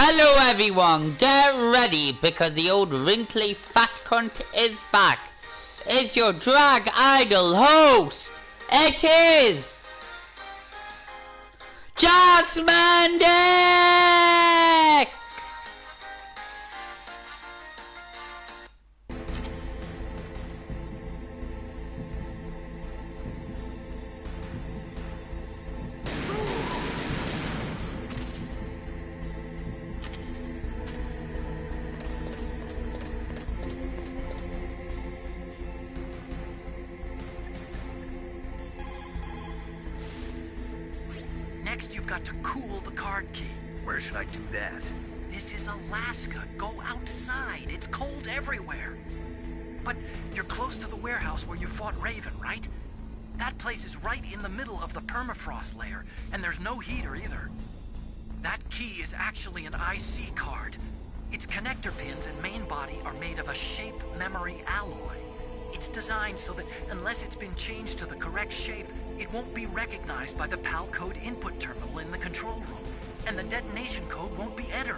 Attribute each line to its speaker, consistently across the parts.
Speaker 1: Hello everyone, get ready because the old wrinkly fat cunt is back. It's your drag idol host. It is Jasmine Dick!
Speaker 2: Next, you've got to cool the card key.
Speaker 3: Where should I do that?
Speaker 2: This is Alaska. Go outside. It's cold everywhere. But you're close to the warehouse where you fought Raven, right? That place is right in the middle of the permafrost layer, and there's no heater either. That key is actually an IC card. Its connector pins and main body are made of a shape memory alloy. It's designed so that unless it's been changed to the correct shape, it won't be recognized by the PAL code input terminal in the control room, and the detonation code won't be entered.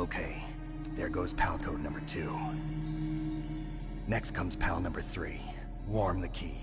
Speaker 3: Okay, there goes pal code number 2. Next comes pal number 3. Warm the key.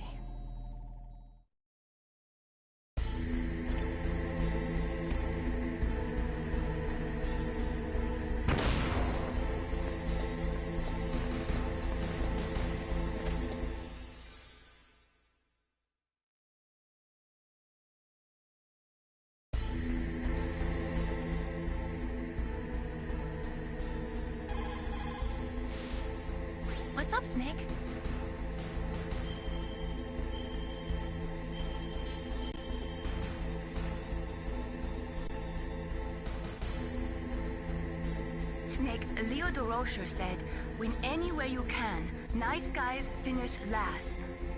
Speaker 4: What's up, Snake?
Speaker 5: Snake, Leo de Rocher said, win anywhere you can. Nice guys finish last.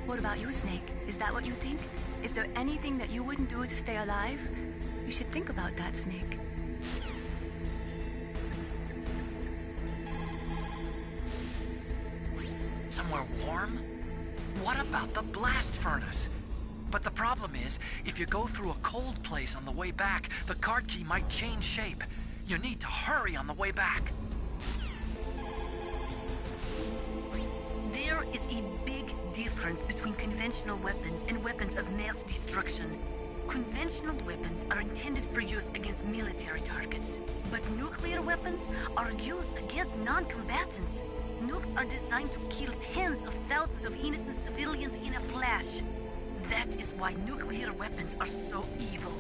Speaker 5: What about you, Snake? Is that what you think? Is there anything that you wouldn't do to stay alive? You should think about that, Snake.
Speaker 2: Somewhere warm? What about the blast furnace? But the problem is, if you go through a cold place on the way back, the card key might change shape. You need to hurry on the way back.
Speaker 5: There is a big difference between conventional weapons and weapons of mass destruction. Conventional weapons are intended for use against military targets, but nuclear weapons are used against non-combatants. Nukes are designed to kill tens of thousands of innocent civilians in a flash. That is why nuclear weapons are so evil.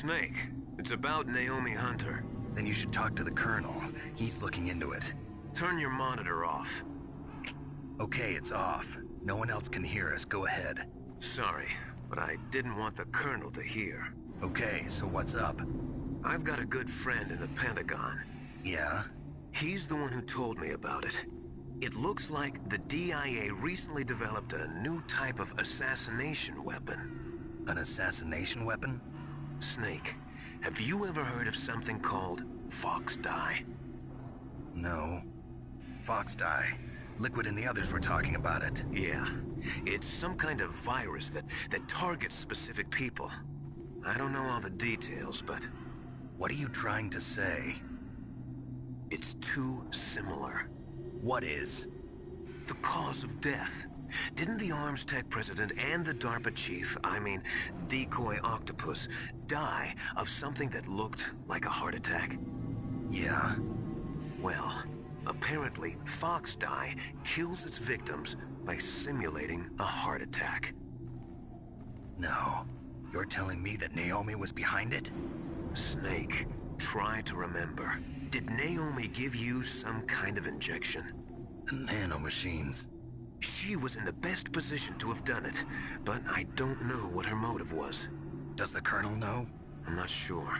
Speaker 6: Snake, it's about Naomi Hunter.
Speaker 3: Then you should talk to the Colonel. He's looking into it.
Speaker 6: Turn your monitor off.
Speaker 3: Okay, it's off. No one else can hear us. Go ahead.
Speaker 6: Sorry, but I didn't want the Colonel to hear.
Speaker 3: Okay, so what's up?
Speaker 6: I've got a good friend in the Pentagon.
Speaker 3: Yeah?
Speaker 6: He's the one who told me about it. It looks like the DIA recently developed a new type of assassination weapon.
Speaker 3: An assassination weapon?
Speaker 6: Snake, have you ever heard of something called Fox Dye?
Speaker 3: No. Fox dye. Liquid and the others were talking about it.
Speaker 6: Yeah. It's some kind of virus that targets specific people. I don't know all the details, but...
Speaker 3: What are you trying to say?
Speaker 6: It's too similar.
Speaker 3: What is?
Speaker 6: The cause of death. Didn't the Arms Tech president and the DARPA chief, I mean, Decoy Octopus, die of something that looked like a heart attack?
Speaker 3: Yeah?
Speaker 6: Well, apparently, Fox Dye kills its victims by simulating a heart attack.
Speaker 3: No. You're telling me that Naomi was behind it?
Speaker 6: Snake, try to remember. Did Naomi give you some kind of injection?
Speaker 3: Nanomachines.
Speaker 6: She was in the best position to have done it, but I don't know what her motive was.
Speaker 3: Does the Colonel know?
Speaker 6: I'm not sure.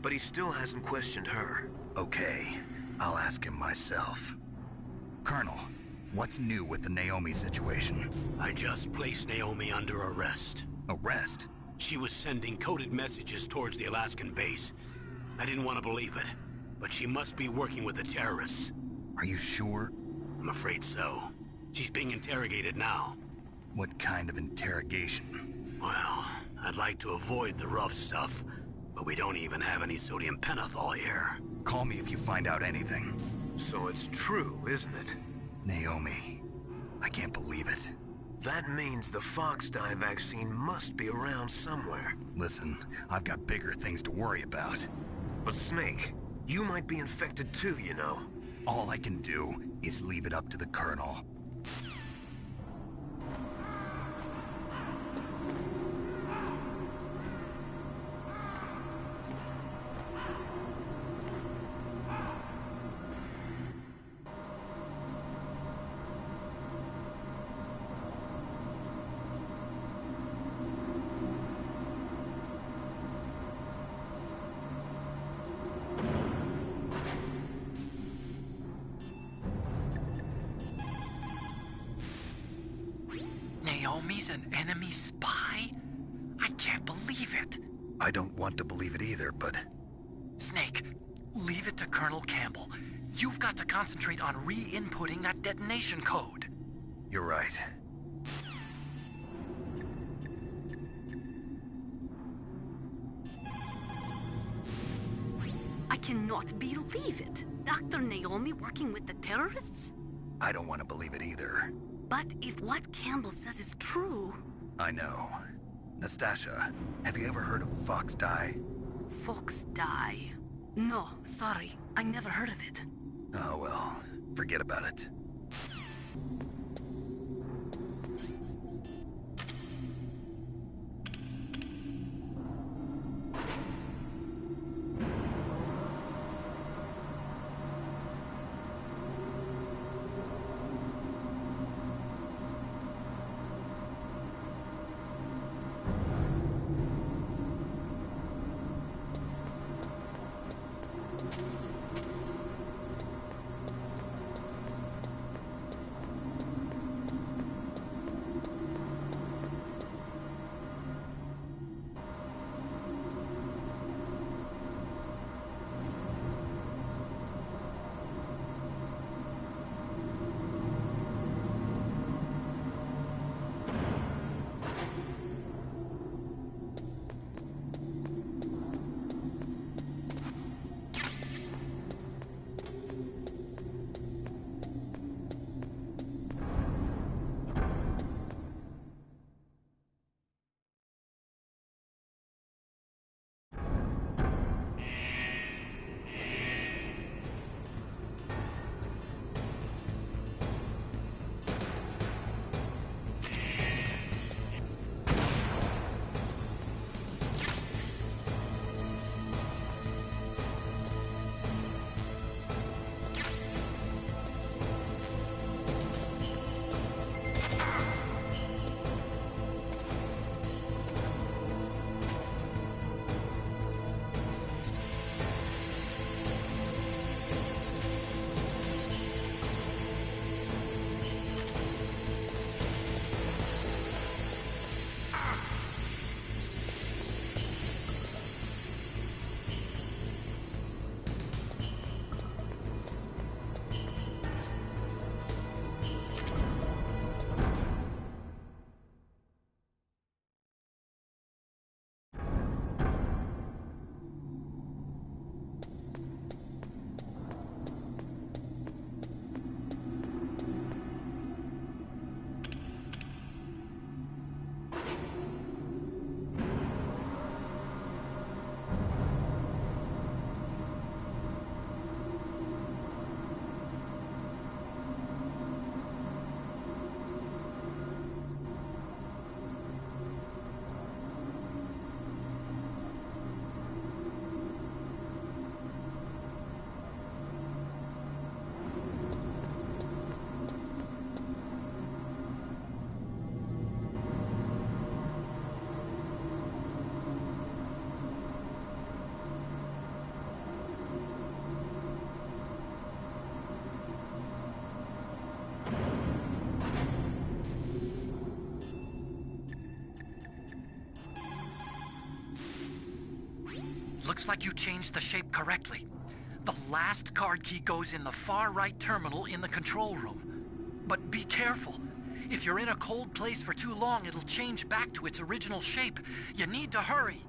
Speaker 6: But he still hasn't questioned her.
Speaker 3: Okay, I'll ask him myself. Colonel, what's new with the Naomi situation?
Speaker 7: I just placed Naomi under arrest.
Speaker 3: Arrest?
Speaker 7: She was sending coded messages towards the Alaskan base. I didn't want to believe it, but she must be working with the terrorists.
Speaker 3: Are you sure?
Speaker 7: I'm afraid so. She's being interrogated now.
Speaker 3: What kind of interrogation?
Speaker 7: Well, I'd like to avoid the rough stuff, but we don't even have any sodium pentothal here.
Speaker 3: Call me if you find out anything.
Speaker 6: So it's true, isn't it?
Speaker 3: Naomi, I can't believe it.
Speaker 6: That means the Fox Dye vaccine must be around somewhere.
Speaker 3: Listen, I've got bigger things to worry about.
Speaker 6: But Snake, you might be infected too, you know.
Speaker 3: All I can do is leave it up to the Colonel.
Speaker 2: Naomi's an enemy spy? I can't believe it.
Speaker 3: I don't want to believe it either, but...
Speaker 2: Snake, leave it to Colonel Campbell. You've got to concentrate on re-inputting that detonation code.
Speaker 3: You're right.
Speaker 5: I cannot believe it. Dr. Naomi working with the terrorists?
Speaker 3: I don't want to believe it either.
Speaker 5: But if what Campbell says is true...
Speaker 3: I know. Nastasha, have you ever heard of Fox Dye?
Speaker 5: Fox Dye? No, sorry. I never heard of it.
Speaker 3: Oh well, forget about it.
Speaker 2: Looks like you changed the shape correctly. The last card key goes in the far right terminal in the control room. But be careful. If you're in a cold place for too long, it'll change back to its original shape. You need to hurry.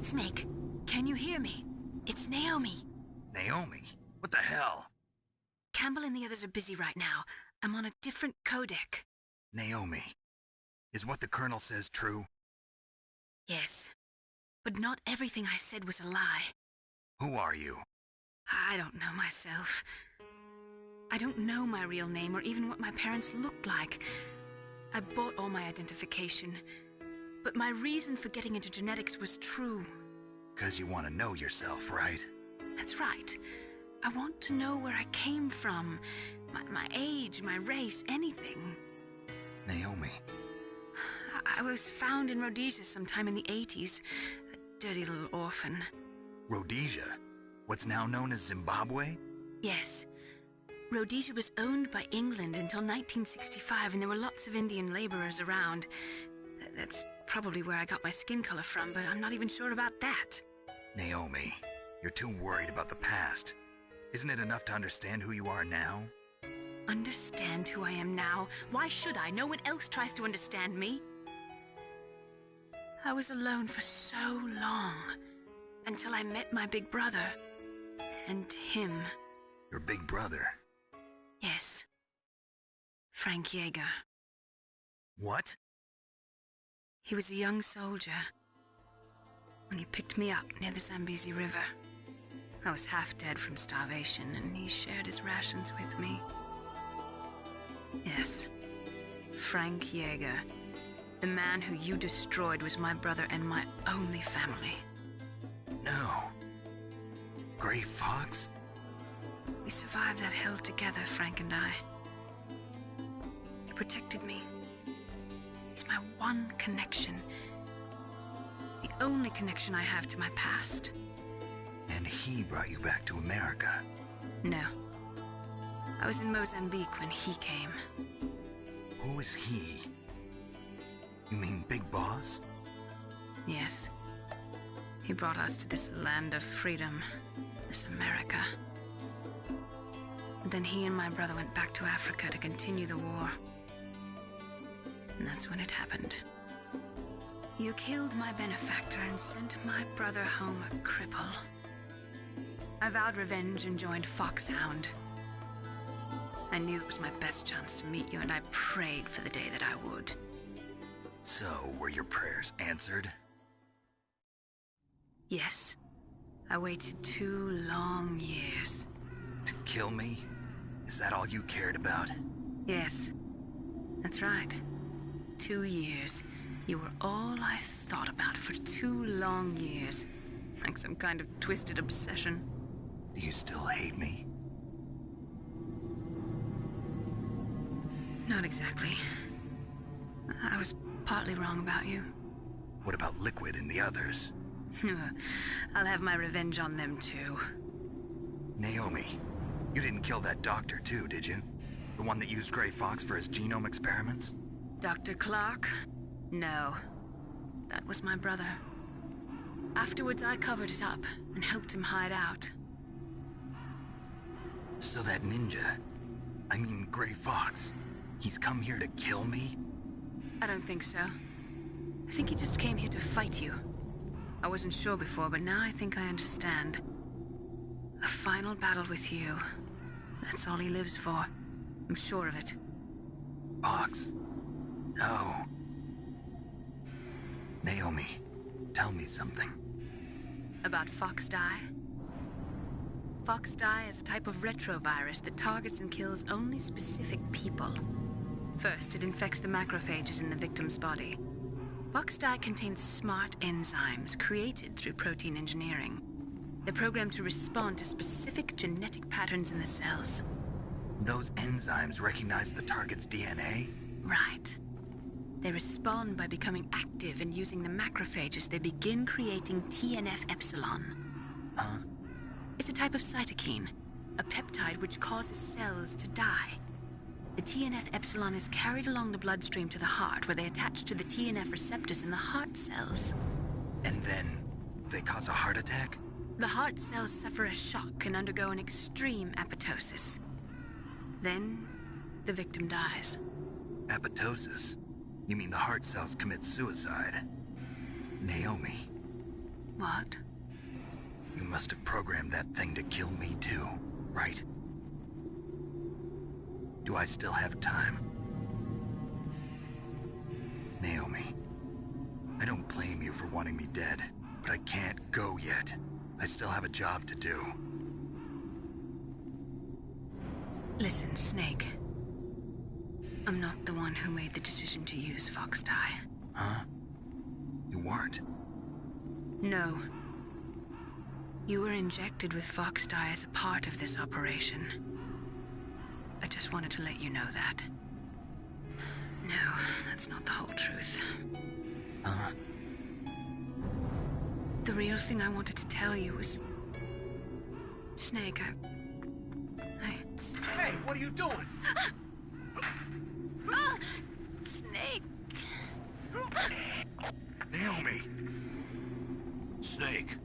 Speaker 5: Snake, can you hear me? It's Naomi.
Speaker 3: Naomi? What the hell?
Speaker 5: Campbell and the others are busy right now. I'm on a different codec.
Speaker 3: Naomi, is what the Colonel says true?
Speaker 5: Yes, but not everything I said was a lie.
Speaker 3: Who are you?
Speaker 5: I don't know myself. I don't know my real name or even what my parents looked like. I bought all my identification, but my reason for getting into genetics was true.
Speaker 3: 'Cause you want to know yourself, right?
Speaker 5: That's right. I want to know where I came from. My age, my race, anything.
Speaker 3: Naomi.
Speaker 5: I was found in Rhodesia sometime in the 80s. A dirty little orphan.
Speaker 3: Rhodesia? What's now known as Zimbabwe?
Speaker 5: Yes. Rhodesia was owned by England until 1965, and there were lots of Indian laborers around. That's probably where I got my skin color from, but I'm not even sure about that.
Speaker 3: Naomi, you're too worried about the past. Isn't it enough to understand who you are now?
Speaker 5: Understand who I am now? Why should I? No one else tries to understand me. I was alone for so long, until I met my big brother. And him.
Speaker 3: Your big brother?
Speaker 5: Yes. Frank Yeager.
Speaker 3: What?
Speaker 5: He was a young soldier when he picked me up near the Zambezi River. I was half dead from starvation, and he shared his rations with me. Yes, Frank Yeager. The man who you destroyed was my brother and my only family.
Speaker 3: No. Gray Fox?
Speaker 5: We survived that hell together, Frank and I. He protected me. He's my one connection. The only connection I have to my past.
Speaker 3: And he brought you back to America?
Speaker 5: No. I was in Mozambique when he came.
Speaker 3: Who is he? You mean Big Boss?
Speaker 5: Yes. He brought us to this land of freedom, this America. And then he and my brother went back to Africa to continue the war. And that's when it happened. You killed my benefactor and sent my brother home a cripple. I vowed revenge and joined Foxhound. I knew it was my best chance to meet you, and I prayed for the day that I would.
Speaker 3: So, were your prayers answered?
Speaker 5: Yes. I waited 2 long years.
Speaker 3: To kill me? Is that all you cared about?
Speaker 5: Yes. That's right. 2 years. You were all I thought about for 2 long years. Like some kind of twisted obsession.
Speaker 3: Do you still hate me?
Speaker 5: Not exactly. I was partly wrong about you.
Speaker 3: What about Liquid and the others?
Speaker 5: I'll have my revenge on them too.
Speaker 3: Naomi, you didn't kill that doctor too, did you? The one that used Gray Fox for his genome experiments?
Speaker 5: Dr. Clark? No. That was my brother. Afterwards, I covered it up and helped him hide out.
Speaker 3: So that ninja, I mean Gray Fox, he's come here to kill me?
Speaker 5: I don't think so. I think he just came here to fight you. I wasn't sure before, but now I think I understand. A final battle with you. That's all he lives for. I'm sure of it.
Speaker 3: Fox. No. Naomi, tell me something.
Speaker 5: About Fox Die? Fox Die is a type of retrovirus that targets and kills only specific people. First, it infects the macrophages in the victim's body. Fox Die contains smart enzymes created through protein engineering. They're programmed to respond to specific genetic patterns in the cells.
Speaker 3: Those enzymes recognize the target's DNA?
Speaker 5: Right. They respond by becoming active and using the macrophages. They begin creating TNF-epsilon.
Speaker 3: Huh?
Speaker 5: It's a type of cytokine, a peptide which causes cells to die. The TNF-epsilon is carried along the bloodstream to the heart, where they attach to the TNF receptors in the heart cells.
Speaker 3: And then they cause a heart attack?
Speaker 5: The heart cells suffer a shock and undergo an extreme apoptosis. Then, the victim dies.
Speaker 3: Apoptosis? You mean the heart cells commit suicide? Naomi.
Speaker 5: What?
Speaker 3: You must have programmed that thing to kill me too, right? Do I still have time? Naomi, I don't blame you for wanting me dead, but I can't go yet. I still have a job to do.
Speaker 5: Listen, Snake. I'm not the one who made the decision to use Fox Die.
Speaker 3: Huh? You weren't?
Speaker 5: No. You were injected with Fox Die as a part of this operation. I just wanted to let you know that. No, that's not the whole truth.
Speaker 3: Huh?
Speaker 5: The real thing I wanted to tell you was... Snake,
Speaker 2: Hey, what are you doing?
Speaker 5: Snake!
Speaker 3: Naomi!
Speaker 7: Snake,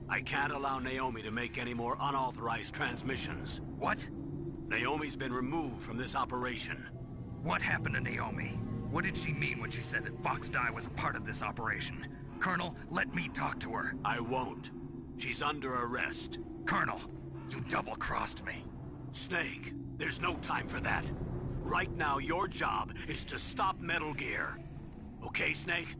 Speaker 7: I can't allow Naomi to make any more unauthorized transmissions.
Speaker 3: What?
Speaker 7: Naomi's been removed from this operation.
Speaker 3: What happened to Naomi? What did she mean when she said that Fox Die was a part of this operation? Colonel, let me talk to her.
Speaker 7: I won't. She's under arrest.
Speaker 3: Colonel, you double-crossed me.
Speaker 7: Snake, there's no time for that. Right now, your job is to stop Metal Gear. Okay, Snake?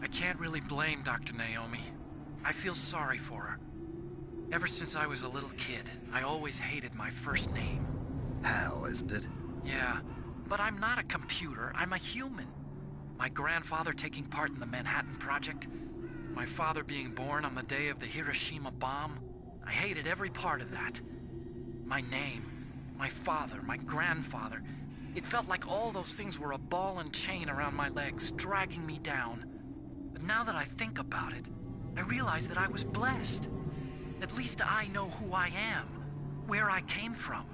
Speaker 2: I can't really blame Dr. Naomi. I feel sorry for her. Ever since I was a little kid, I always hated my first name.
Speaker 3: Hal, isn't it?
Speaker 2: Yeah, but I'm not a computer, I'm a human. My grandfather taking part in the Manhattan Project, my father being born on the day of the Hiroshima bomb. I hated every part of that. My name, my father, my grandfather. It felt like all those things were a ball and chain around my legs, dragging me down. But now that I think about it, I realize that I was blessed. At least I know who I am, where I came from.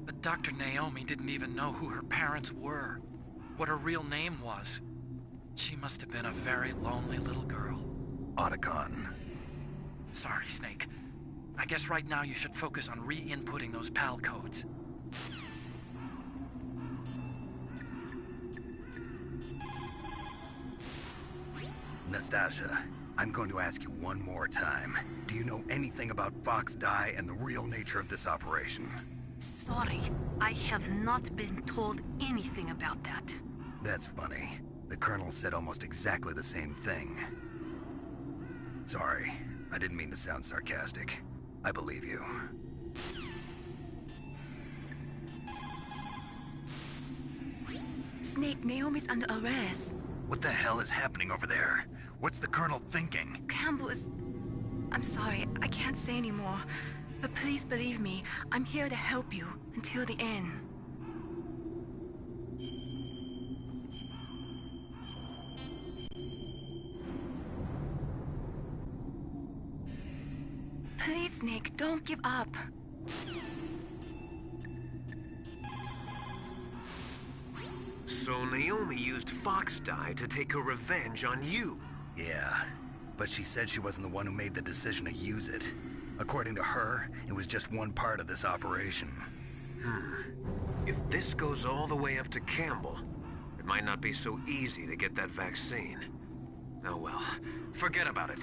Speaker 2: But Dr. Naomi didn't even know who her parents were, what her real name was. She must have been a very lonely little girl.
Speaker 3: Otacon.
Speaker 2: Sorry, Snake. I guess right now you should focus on re-inputting those PAL codes.
Speaker 3: Nastasia, I'm going to ask you one more time. Do you know anything about Fox Die and the real nature of this operation?
Speaker 5: Sorry, I have not been told anything about that.
Speaker 3: That's funny. The Colonel said almost exactly the same thing. Sorry, I didn't mean to sound sarcastic. I believe you.
Speaker 5: Snake, Naomi's under arrest.
Speaker 3: What the hell is happening over there? What's the Colonel thinking?
Speaker 5: Campbell is... I'm sorry, I can't say anymore. But please believe me, I'm here to help you until the end. Please, Snake, don't give up.
Speaker 6: So Naomi used Fox Die to take her revenge on you.
Speaker 3: Yeah, but she said she wasn't the one who made the decision to use it. According to her, it was just one part of this operation.
Speaker 6: If this goes all the way up to Campbell, It might not be so easy to get that vaccine. Oh well, forget about it.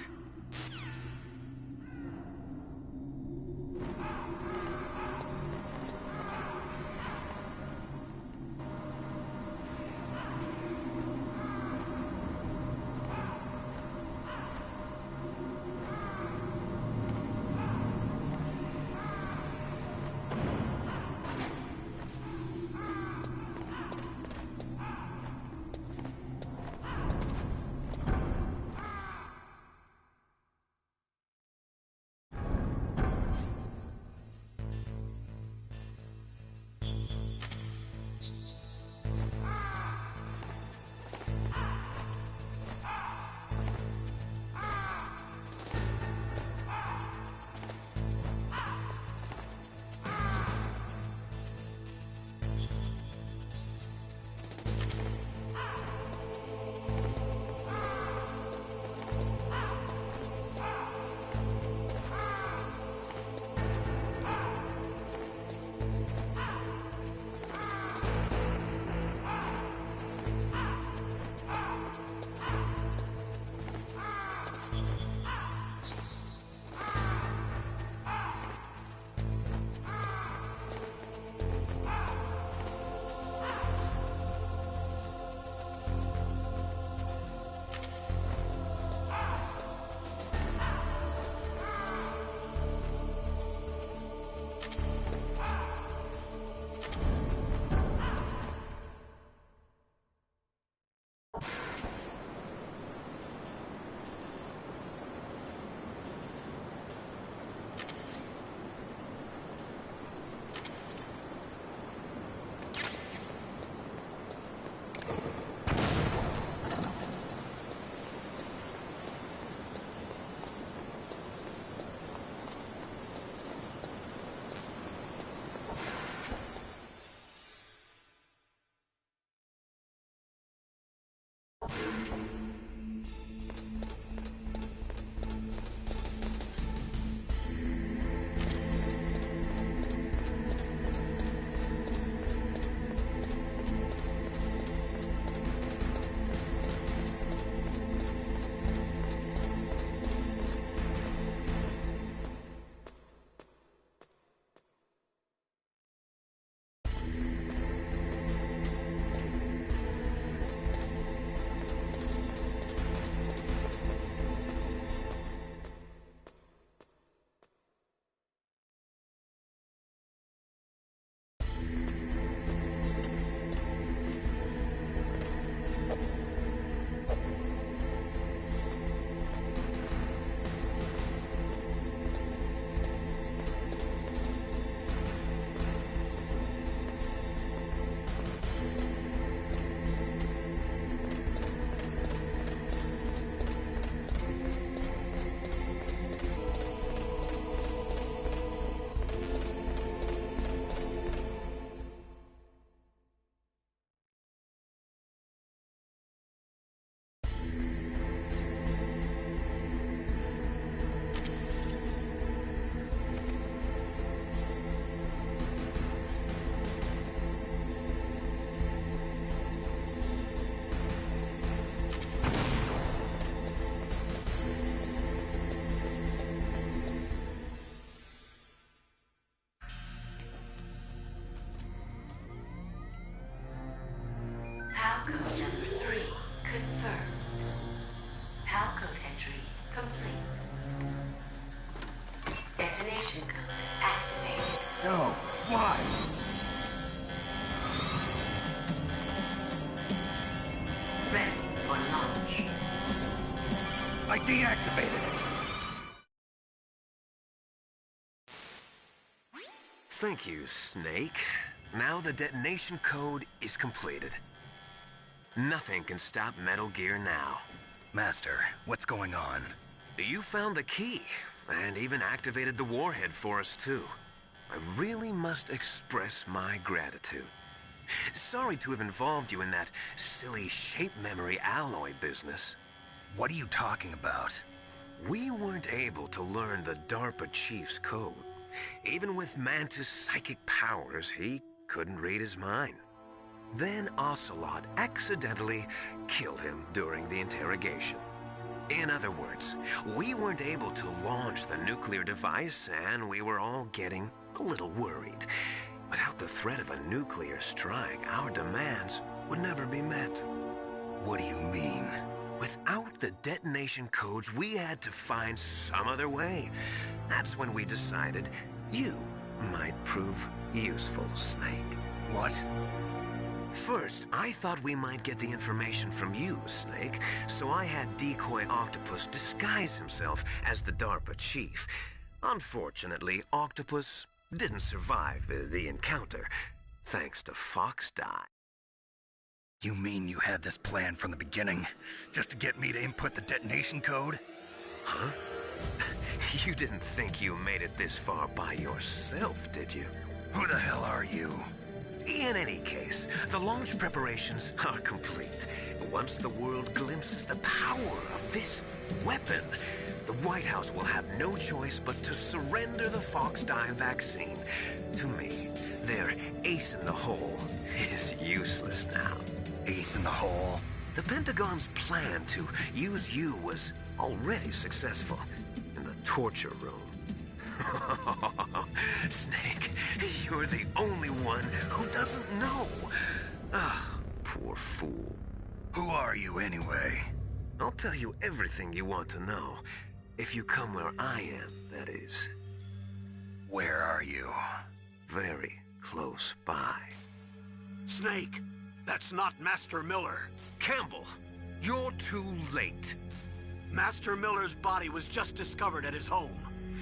Speaker 3: No, why?
Speaker 5: Ready for launch.
Speaker 3: I deactivated it.
Speaker 6: Thank you, Snake. Now the detonation code is completed. Nothing can stop Metal Gear now.
Speaker 3: Master, what's going on?
Speaker 6: You found the key, and even activated the warhead for us, too. I really must express my gratitude. Sorry to have involved you in that silly shape memory alloy business.
Speaker 3: What are you talking about?
Speaker 6: We weren't able to learn the DARPA chief's code. Even with Mantis' psychic powers, he couldn't read his mind. Then Ocelot accidentally killed him during the interrogation. In other words, we weren't able to launch the nuclear device, and we were all getting a little worried. Without the threat of a nuclear strike, our demands would never be met.
Speaker 3: What do you mean?
Speaker 6: Without the detonation codes, we had to find some other way. That's when we decided you might prove useful, Snake.
Speaker 3: What?
Speaker 6: First, I thought we might get the information from you, Snake, so I had Decoy Octopus disguise himself as the DARPA chief. Unfortunately, Octopus didn't survive the encounter, thanks to Fox Die.
Speaker 3: You mean you had this plan from the beginning, just to get me to input the detonation code?
Speaker 6: Huh? You didn't think you made it this far by yourself, did you?
Speaker 3: Who the hell are you?
Speaker 6: In any case, the launch preparations are complete. Once the world glimpses the power of this weapon, the White House will have no choice but to surrender the Fox Die vaccine to me. Their ace in the hole is useless now.
Speaker 3: Ace in the hole?
Speaker 6: The Pentagon's plan to use you was already successful in the torture room. Snake, you're the only one who doesn't know. Ah, poor fool.
Speaker 3: Who are you anyway?
Speaker 6: I'll tell you everything you want to know. If you come where I am, that is.
Speaker 3: Where are you?
Speaker 6: Very close by.
Speaker 7: Snake, that's not Master Miller.
Speaker 6: Campbell, you're too late.
Speaker 7: Master Miller's body was just discovered at his home.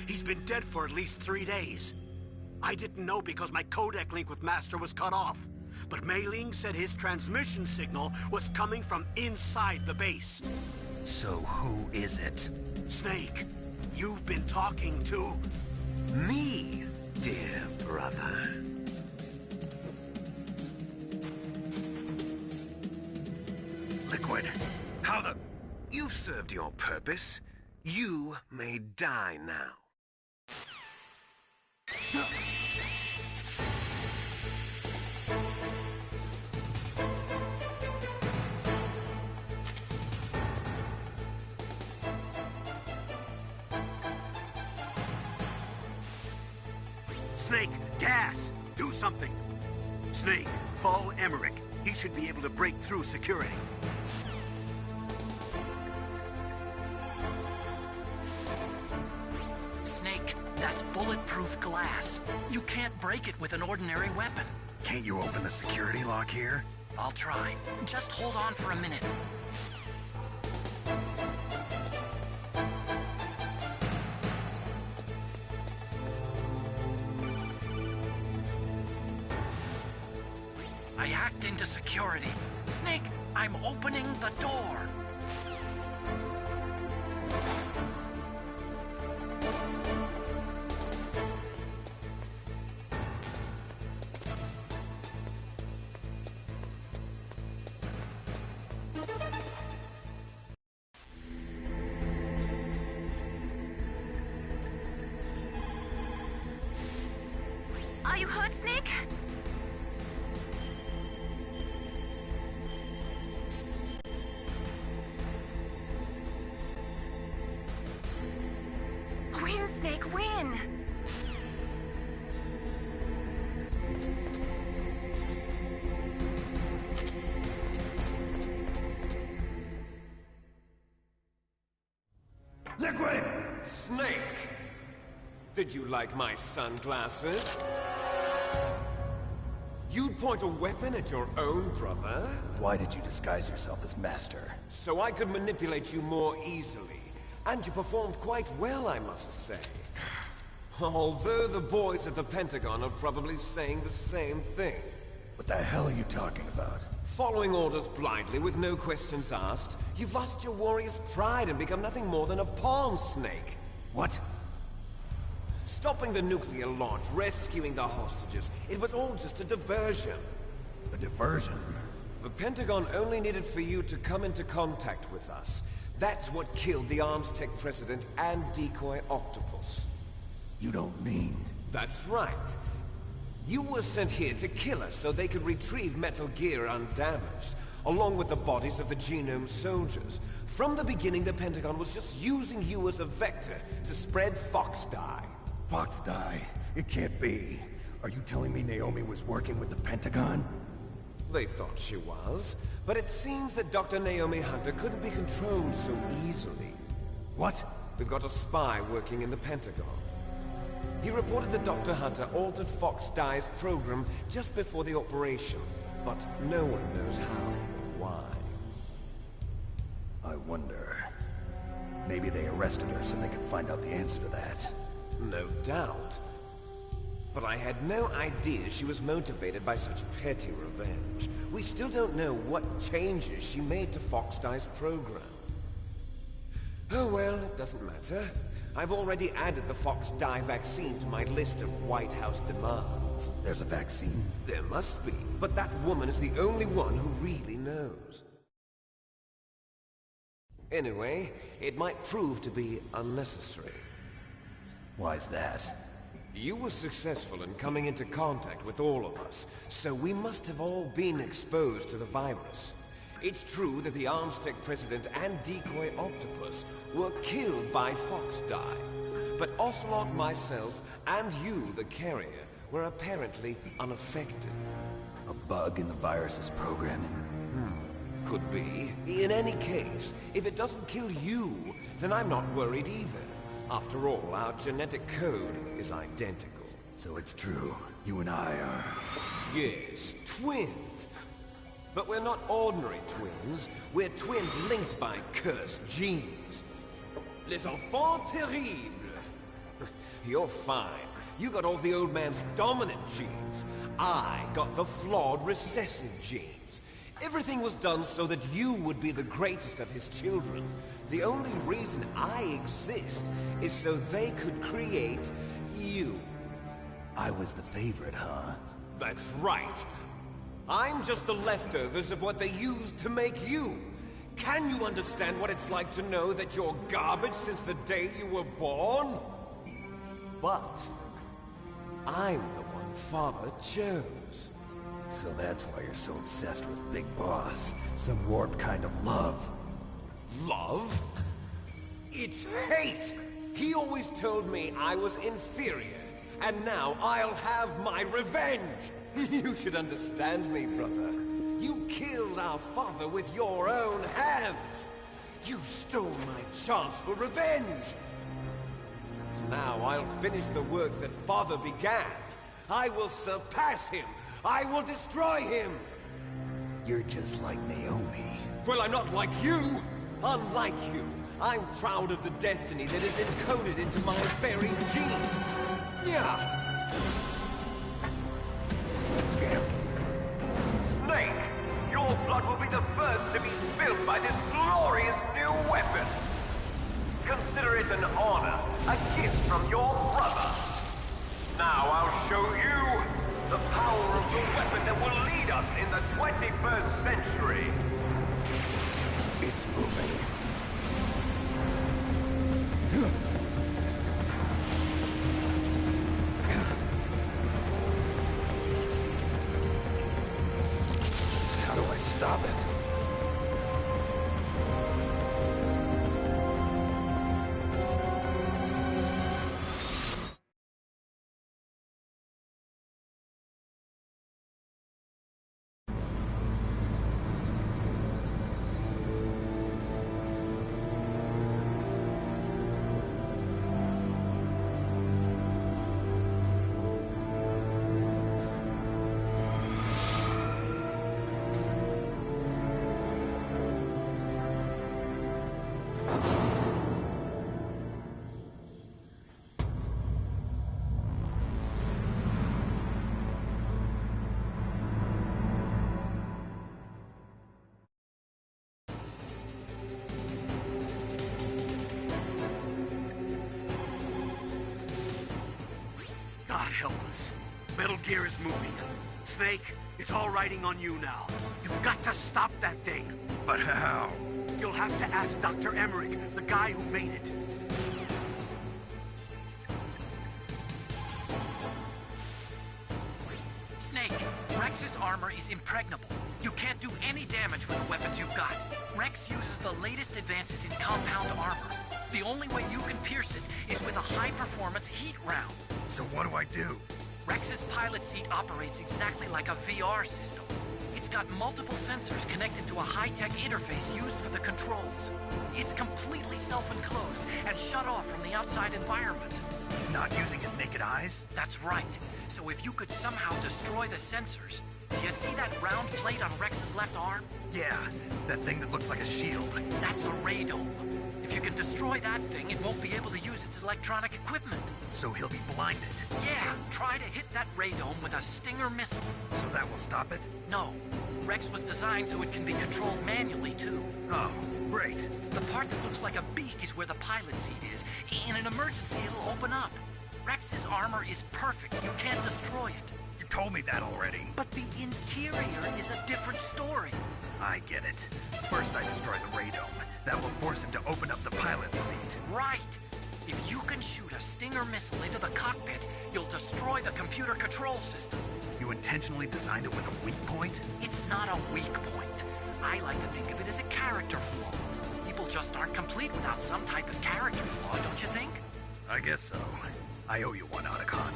Speaker 7: He's been dead for at least 3 days. I didn't know because my codec link with Master was cut off. But Mei Ling said his transmission signal was coming from inside the base.
Speaker 3: So who is it?
Speaker 7: Snake, you've been talking to...
Speaker 6: Me, dear brother.
Speaker 3: Liquid, how the...
Speaker 6: You've served your purpose. You may die now.
Speaker 7: Snake, gas! Do something! Snake, call Emmerich. He should be able to break through security.
Speaker 2: Snake, that's bulletproof glass. You can't break it with an ordinary weapon.
Speaker 3: Can't you open the security lock here?
Speaker 2: I'll try. Just hold on for a minute. I hacked into security. Snake, I'm opening the door.
Speaker 5: Are you hurt, Snake? Win, Snake, win!
Speaker 8: Liquid! Snake! Did you like my sunglasses? You'd point a weapon at your own brother?
Speaker 3: Why did you disguise yourself as Master?
Speaker 8: So I could manipulate you more easily. And you performed quite well, I must say. Although the boys at the Pentagon are probably saying the same thing.
Speaker 3: What the hell are you talking about?
Speaker 8: Following orders blindly with no questions asked, you've lost your warrior's pride and become nothing more than a pawn, Snake.
Speaker 3: What?
Speaker 8: Stopping the nuclear launch, rescuing the hostages, it was all just a diversion.
Speaker 3: A diversion?
Speaker 8: The Pentagon only needed for you to come into contact with us. That's what killed the Arms Tech President and Decoy Octopus.
Speaker 3: You don't mean...
Speaker 8: That's right. You were sent here to kill us so they could retrieve Metal Gear undamaged, along with the bodies of the Genome soldiers. From the beginning, the Pentagon was just using you as a vector to spread Fox dye.
Speaker 9: Fox dye? It can't be. Are you telling me Naomi was working with the Pentagon?
Speaker 8: They thought she was, but it seems that Dr. Naomi Hunter couldn't be controlled so easily.
Speaker 9: What?
Speaker 8: We've got a spy working in the Pentagon. He reported that Dr. Hunter altered Fox Dye's program just before the operation, but no one knows how or why.
Speaker 9: I wonder... maybe they arrested her so they could find out the answer to that.
Speaker 8: No doubt. But I had no idea she was motivated by such petty revenge. We still don't know what changes she made to Fox Dye's program. Oh well, it doesn't matter. I've already added the Fox Dye vaccine to my list of White House demands.
Speaker 9: There's a vaccine?
Speaker 8: There must be, but that woman is the only one who really knows. Anyway, it might prove to be unnecessary.
Speaker 9: Why's that?
Speaker 8: You were successful in coming into contact with all of us, so we must have all been exposed to the virus. It's true that the Armstech President and Decoy Octopus were killed by Fox Dye, but Ocelot, myself, and you, the carrier, were apparently unaffected.
Speaker 9: A bug in the virus's programming?
Speaker 8: Could be. In any case, if it doesn't kill you, then I'm not worried either. After all, our genetic code is identical.
Speaker 9: So it's true. You and I are...
Speaker 8: Yes, twins. But we're not ordinary twins. We're twins linked by cursed genes. Les enfants terribles. You're fine. You got all the old man's dominant genes. I got the flawed recessive genes. Everything was done so that you would be the greatest of his children. The only reason I exist is so they could create you.
Speaker 9: I was the favorite, huh?
Speaker 8: That's right. I'm just the leftovers of what they used to make you. Can you understand what it's like to know that you're garbage since the day you were born? But I'm the one Father chose.
Speaker 9: So that's why you're so obsessed with Big Boss. Some warped kind of love.
Speaker 8: Love? It's hate! He always told me I was inferior, and now I'll have my revenge! You should understand me, brother. You killed our father with your own hands! You stole my chance for revenge! So now I'll finish the work that Father began. I will surpass him! I will destroy him!
Speaker 9: You're just like Naomi.
Speaker 8: Well, I'm not like you! Unlike you, I'm proud of the destiny that is encoded into my very genes! Yeah!
Speaker 6: Snake, your blood will be the first to be spilled by this glorious new weapon. Consider it an honor, a gift from your brother. Now I'll show you the power of the weapon that will lead us in the 21st century.
Speaker 9: It's moving. How do I stop it?
Speaker 7: God help us. Metal Gear is moving. Snake, it's all riding on you now. You've got to stop that thing.
Speaker 3: But how?
Speaker 7: You'll have to ask Dr. Emmerich, the guy who made it.
Speaker 2: is impregnable. You can't do any damage with the weapons you've got. Rex uses the latest advances in compound armor. The only way you can pierce it is with a high-performance heat round.
Speaker 3: So what do I do?
Speaker 2: Rex's pilot seat operates exactly like a VR system. It's got multiple sensors connected to a high-tech interface used for the controls. It's completely self-enclosed and shut off from the outside environment.
Speaker 3: He's not using his naked eyes?
Speaker 2: That's right. So if you could somehow destroy the sensors... Do you see that round plate on Rex's left arm?
Speaker 3: Yeah, that thing that looks like a shield.
Speaker 2: That's a radome. If you can destroy that thing, it won't be able to use its electronic equipment.
Speaker 3: So he'll be blinded.
Speaker 2: Yeah, try to hit that radome with a Stinger missile.
Speaker 3: So that will stop it?
Speaker 2: No. Rex was designed so it can be controlled manually, too.
Speaker 3: Oh, great.
Speaker 2: The part that looks like a beak is where the pilot seat is. In an emergency, it'll open up. Rex's armor is perfect. You can't destroy it.
Speaker 3: You told me that already.
Speaker 2: But the interior is a different story.
Speaker 3: I get it. First I destroy the radome. That will force him to open up the pilot's seat.
Speaker 2: Right. If you can shoot a Stinger missile into the cockpit, you'll destroy the computer control system.
Speaker 3: You intentionally designed it with a weak point?
Speaker 2: It's not a weak point. I like to think of it as a character flaw. People just aren't complete without some type of character flaw, don't you think?
Speaker 3: I guess so. I owe you one, Otacon.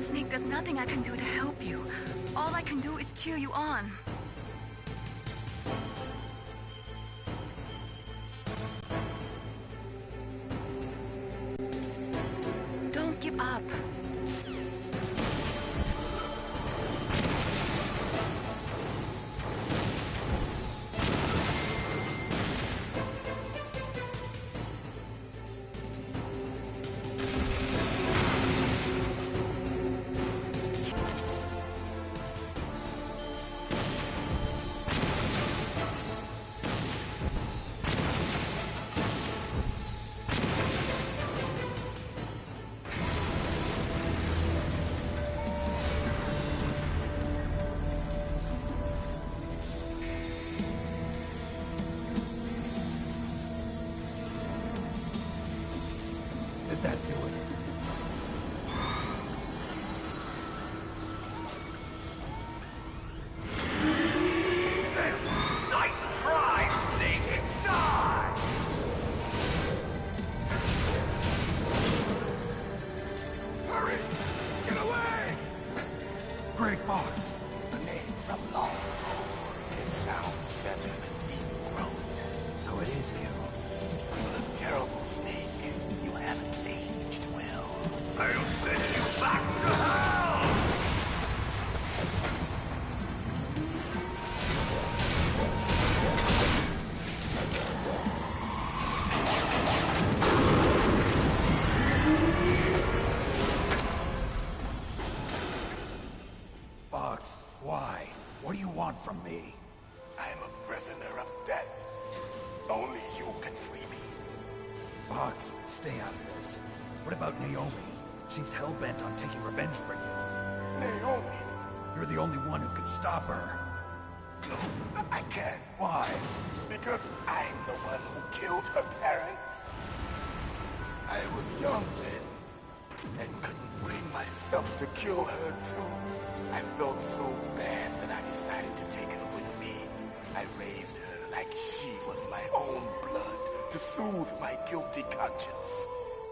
Speaker 5: Snake, there's nothing I can do to help you. All I can do is cheer you on. Don't give up.
Speaker 9: Did that do it?
Speaker 8: Nice try, Snake! Die!
Speaker 9: Hurry! Get away! Gray Fox. The name from long ago. It sounds better than Deep Throat. So it is you. You look terrible, Snake. You haven't aged well.
Speaker 8: I'll send you back to hell!
Speaker 9: Fox, why? What do you want from me? I'm a prisoner of death. Only you can free me. Fox, stay out of this. What about Naomi? She's hell-bent on taking revenge for you. Naomi? You're the only one who can stop her. No, I can't. Why? Because I'm the one who killed her parents. I was young then, and couldn't bring myself to kill her too. I felt so bad that I decided to take her with me. I raised her like she was my own blood to soothe my guilty conscience.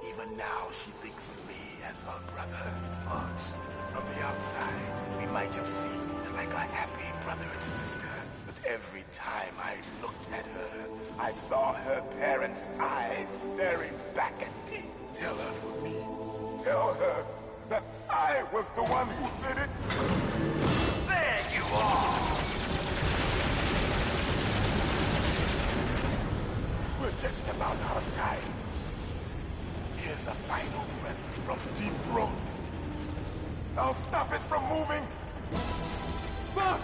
Speaker 9: Even now, she thinks of me as her brother. Fox, from the outside, we might have seemed like a happy brother and sister. But every time I looked at her, I saw her parents' eyes staring back at me. Tell her for me. Tell her that I was the one who did it.
Speaker 8: There you are!
Speaker 9: We're just about out of time. Here's a final present from Deep Throat. I'll stop it from moving. Fox!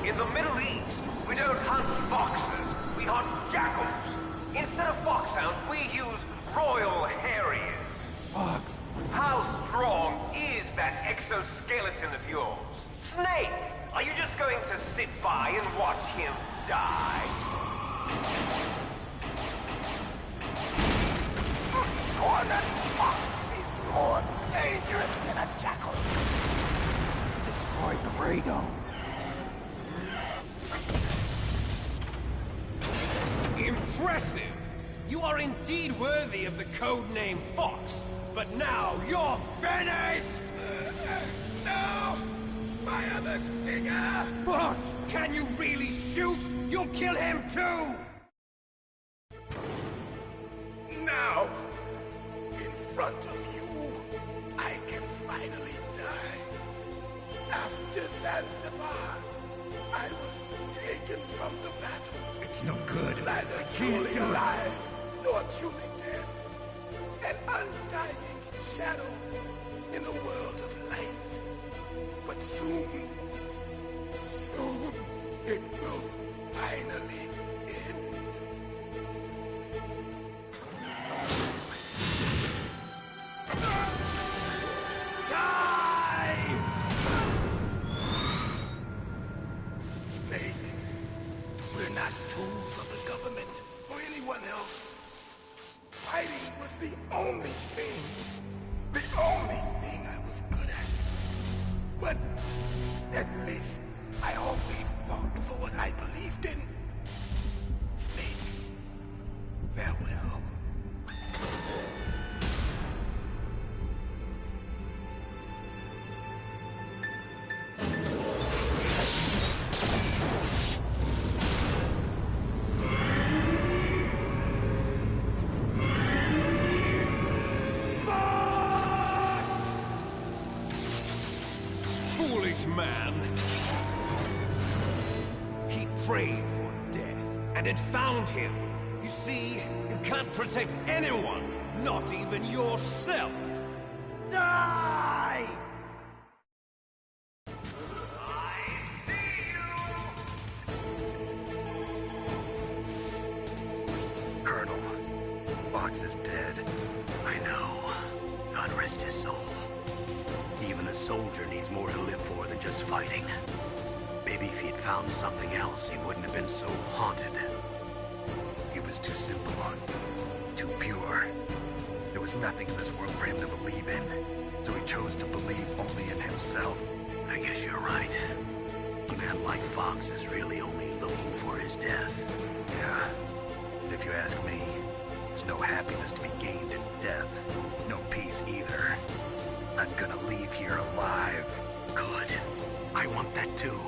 Speaker 8: In the Middle East,
Speaker 6: jackals. Instead of foxhounds, we use royal harriers.
Speaker 9: Fox.
Speaker 6: How strong is that exoskeleton of yours? Snake, are you just going to sit by and watch him die?
Speaker 9: Cornered fox is more dangerous than a jackal. Destroyed the radome.
Speaker 8: Impressive! You are indeed worthy of the codename Fox, but now you're finished! No! Fire the stinger! Fox! Can you really shoot? You'll kill him too! Now, in front of you, I can finally die. After Zanzibar, I was taken from the battle.
Speaker 9: It's no good.
Speaker 8: Neither truly alive, nor truly dead. An undying shadow in a world of light. But soon, it will finally end. Die! Snake, we're not tools of the government or anyone else. Fighting was the only thing I was good at. But at least I always fought for what I believed in. Snake, farewell. Foolish man. He prayed for death, and it found him. You see, you can't protect anyone, not even yourself. Die!
Speaker 3: Colonel, Fox is dead.
Speaker 2: I know. God rest his soul. Even a soldier needs more to live for than just fighting. Maybe if he'd found something else, he wouldn't have been so haunted.
Speaker 3: He was too simple, too pure. There was nothing in this world for him to believe in, so he chose to believe only in himself.
Speaker 2: I guess you're right. A man like Fox is really only looking for his death.
Speaker 3: Yeah. And if you ask me, there's no happiness to be gained in death. No peace either. I'm gonna leave here alive.
Speaker 2: Good. I want that too.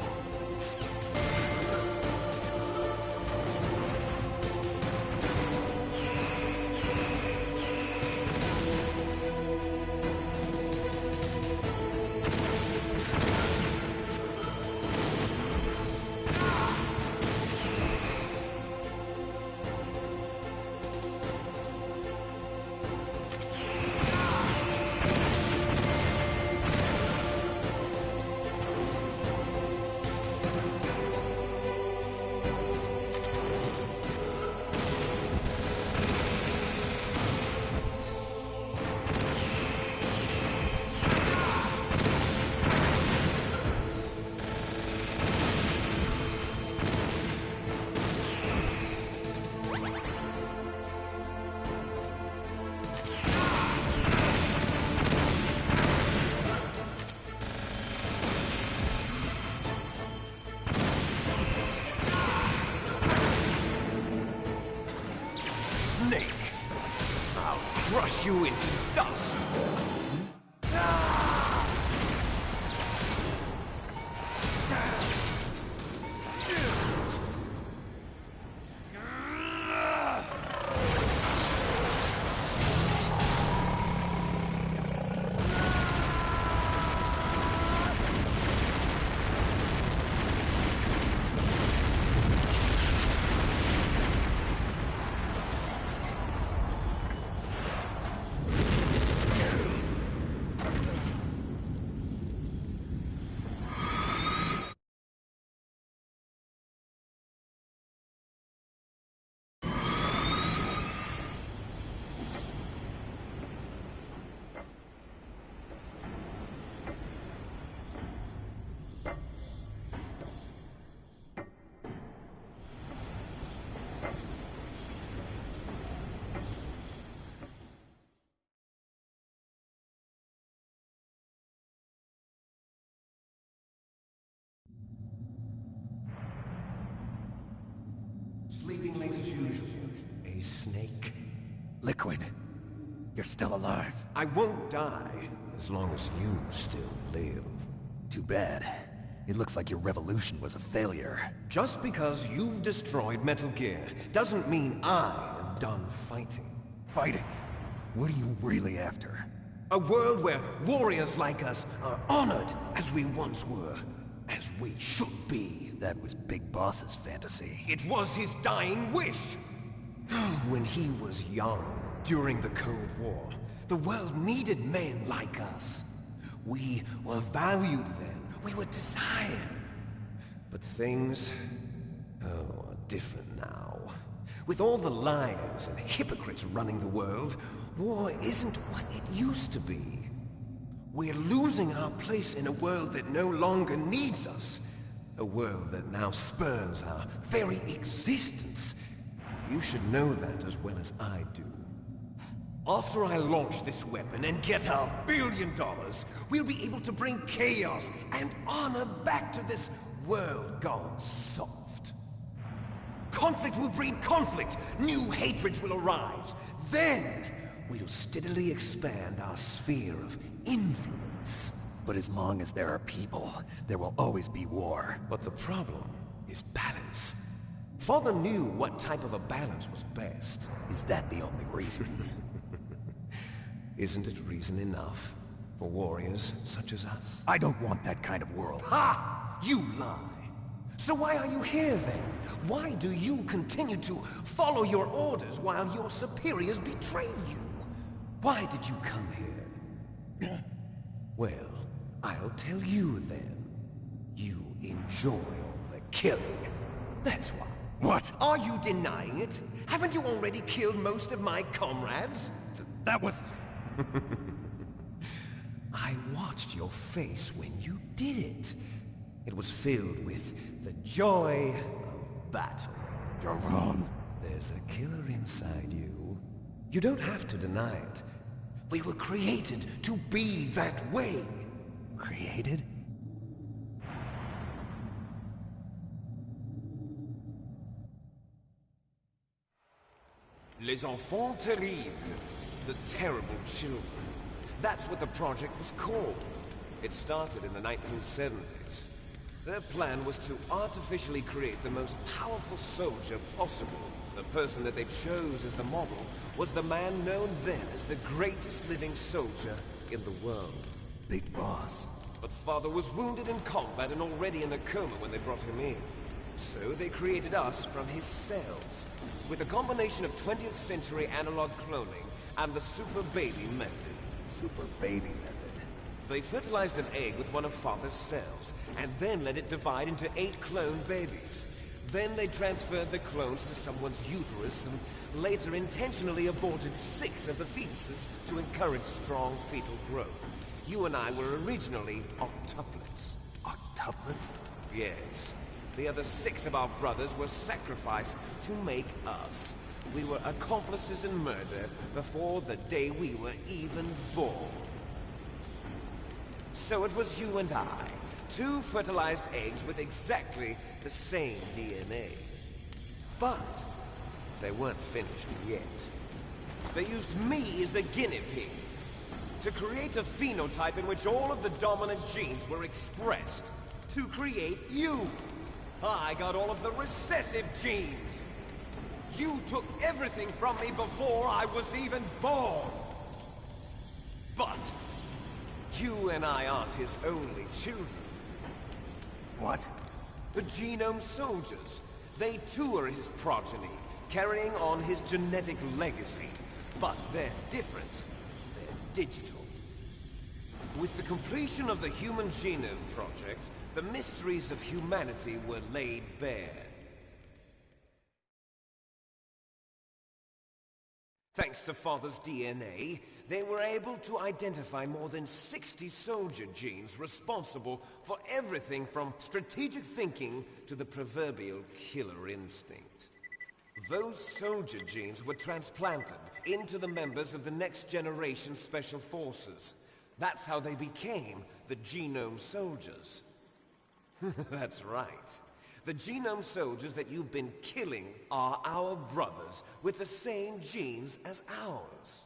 Speaker 8: Crush you into dust! sleeping late as usual. A snake.
Speaker 9: Liquid, you're still alive.
Speaker 8: I won't die as long as you still live.
Speaker 9: Too bad. It looks like your revolution was a failure.
Speaker 8: Just because you've destroyed Metal Gear doesn't mean I am done fighting.
Speaker 9: Fighting? What are you really after?
Speaker 8: A world where warriors like us are honored as we once were, as we should be.
Speaker 9: That was Big Boss's fantasy.
Speaker 8: It was his dying wish. When he was young, during the Cold War, the world needed men like us. We were valued then. We were desired. But things, are different now. With all the liars and hypocrites running the world, war isn't what it used to be. We're losing our place in a world that no longer needs us. A world that now spurns our very existence. You should know that as well as I do. After I launch this weapon and get our $1 billion, we'll be able to bring chaos and honor back to this world gone soft. Conflict will breed conflict. New hatreds will arise. Then, we'll steadily expand our sphere of influence.
Speaker 9: But as long as there are people, there will always be war.
Speaker 8: But the problem is balance. Father knew what type of a balance was best.
Speaker 9: Is that the only reason?
Speaker 8: Isn't it reason enough for warriors such as us?
Speaker 9: I don't want that kind of world.
Speaker 8: Ha! You lie! So why are you here then? Why do you continue to follow your orders while your superiors betray you? Why did you come here? Well, I'll tell you then. You enjoy all the killing. That's why.
Speaker 9: What?
Speaker 8: Are you denying it? Haven't you already killed most of my comrades?
Speaker 9: That was...
Speaker 8: I watched your face when you did it. It was filled with the joy of battle.
Speaker 9: You're wrong.
Speaker 8: There's a killer inside you. You don't have to deny it. We were created to be that way.
Speaker 9: Created?
Speaker 6: Les enfants terribles. The terrible children. That's what the project was called. It started in the 1970s. Their plan was to artificially create the most powerful soldier possible. The person that they chose as the model was the man known then as the greatest living soldier in the world.
Speaker 9: Big Boss.
Speaker 6: But Father was wounded in combat and already in a coma when they brought him in. So they created us from his cells, with a combination of 20th century analog cloning and the super baby method.
Speaker 9: Super baby method.
Speaker 6: They fertilized an egg with one of Father's cells, and then let it divide into 8 clone babies. Then they transferred the clones to someone's uterus, and later intentionally aborted 6 of the fetuses to encourage strong fetal growth. You and I were originally octuplets.
Speaker 9: Octuplets?
Speaker 6: Yes. The other 6 of our brothers were sacrificed to make us. We were accomplices in murder before the day we were even born. So it was you and I, 2 fertilized eggs with exactly the same DNA. But they weren't finished yet. They used me as a guinea pig to create a phenotype in which all of the dominant genes were expressed to create you. I got all of the recessive genes. You took everything from me before I was even born. But you and I aren't his only children.
Speaker 9: What?
Speaker 6: The Genome Soldiers. They too are his progeny, carrying on his genetic legacy. But they're different. They're digital. With the completion of the Human Genome Project, the mysteries of humanity were laid bare. Thanks to Father's DNA, they were able to identify more than 60 soldier genes responsible for everything from strategic thinking to the proverbial killer instinct. Those soldier genes were transplanted into the members of the next generation Special Forces. That's how they became the Genome Soldiers. That's right.
Speaker 8: The genome soldiers that you've been killing are our brothers, with the same genes as ours.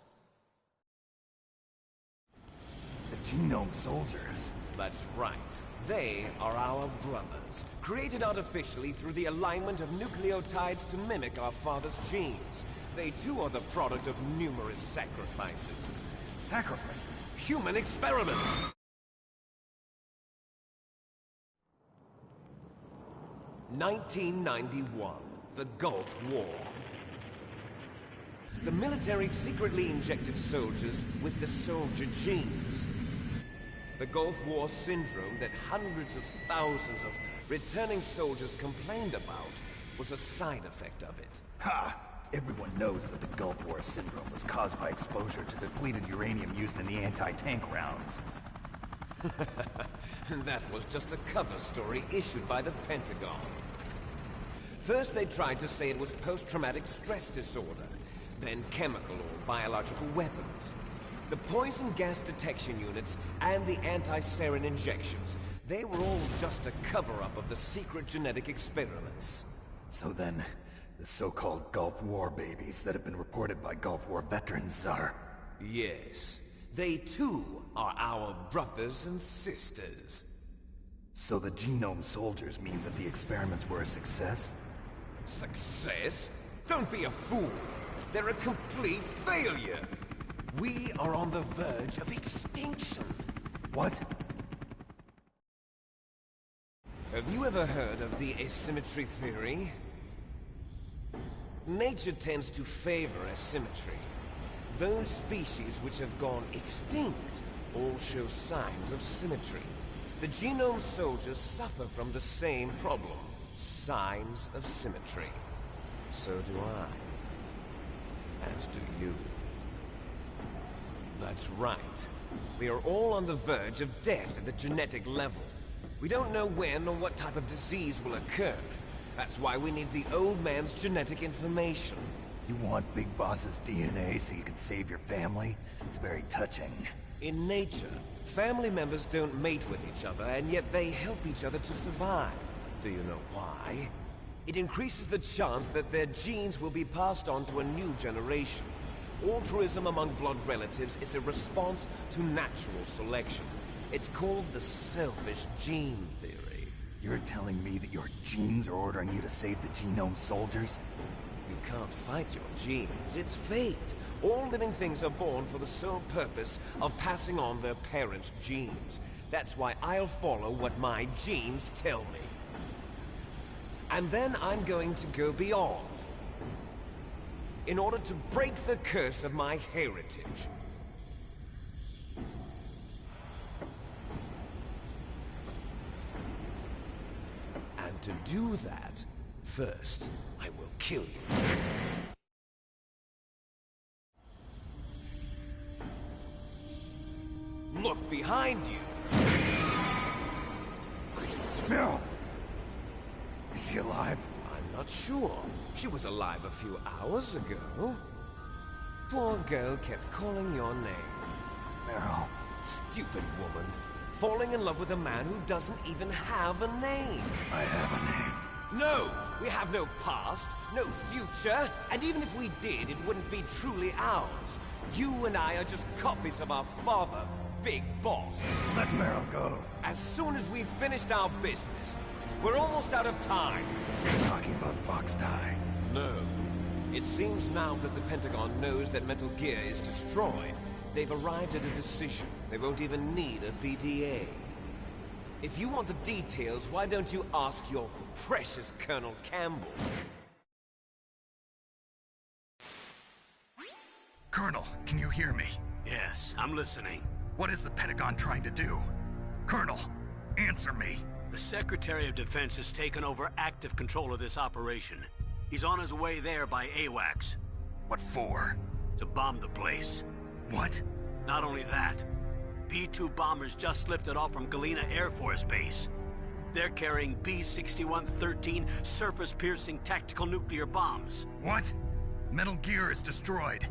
Speaker 9: The genome soldiers?
Speaker 8: That's right. They are our brothers, created artificially through the alignment of nucleotides to mimic our father's genes. They too are the product of numerous sacrifices.
Speaker 9: Sacrifices?
Speaker 8: Human experiments! (1991), the Gulf War. The military secretly injected soldiers with the soldier genes. The Gulf War syndrome that hundreds of thousands of returning soldiers complained about was a side effect of it.
Speaker 9: Ha! Everyone knows that the Gulf War syndrome was caused by exposure to depleted uranium used in the anti-tank rounds.
Speaker 8: That was just a cover story issued by the Pentagon. First they tried to say it was post-traumatic stress disorder, then chemical or biological weapons. The poison gas detection units and the anti-sarin injections, they were all just a cover-up of the secret genetic experiments.
Speaker 9: So then, the so-called Gulf War babies that have been reported by Gulf War veterans are...
Speaker 8: Yes. They too are our brothers and sisters.
Speaker 9: So the genome soldiers mean that the experiments were a success?
Speaker 8: Success? Don't be a fool! They're a complete failure! We are on the verge of extinction!
Speaker 9: What?
Speaker 8: Have you ever heard of the asymmetry theory? Nature tends to favor asymmetry. Those species which have gone extinct all show signs of symmetry. The genome soldiers suffer from the same problem. Signs of symmetry. So do I. As do you. That's right. We are all on the verge of death at the genetic level. We don't know when or what type of disease will occur. That's why we need the old man's genetic information.
Speaker 9: You want Big Boss's DNA so you can save your family? It's very touching.
Speaker 8: In nature, family members don't mate with each other, and yet they help each other to survive. Do you know why? It increases the chance that their genes will be passed on to a new generation. Altruism among blood relatives is a response to natural selection. It's called the selfish gene theory.
Speaker 9: You're telling me that your genes are ordering you to save the genome soldiers?
Speaker 8: You can't fight your genes. It's fate. All living things are born for the sole purpose of passing on their parents' genes. That's why I'll follow what my genes tell me. And then I'm going to go beyond. In order to break the curse of my heritage. And to do that, first, I will kill you. Look behind you!
Speaker 9: Meryl! Is she alive?
Speaker 8: I'm not sure. She was alive a few hours ago. Poor girl kept calling your name.
Speaker 9: Meryl.
Speaker 8: Stupid woman. Falling in love with a man who doesn't even have a name.
Speaker 9: I have a name.
Speaker 8: No! We have no past, no future, and even if we did, it wouldn't be truly ours. You and I are just copies of our father, Big Boss.
Speaker 9: Let Meryl go.
Speaker 8: As soon as we've finished our business, we're almost out of time.
Speaker 9: You're talking about Fox Die.
Speaker 8: No. It seems now that the Pentagon knows that Metal Gear is destroyed, they've arrived at a decision. They won't even need a BDA. If you want the details, why don't you ask your precious Colonel Campbell?
Speaker 7: Colonel, can you hear me? Yes, I'm listening. What is the Pentagon trying to do? Colonel, answer me. The Secretary of Defense has taken over active control of this operation. He's on his way there by AWACS. What for? To bomb the place. What? Not only that. B-2 bombers just lifted off from Galena Air Force Base. They're carrying B-6113 surface-piercing tactical nuclear bombs. What? Metal Gear is destroyed.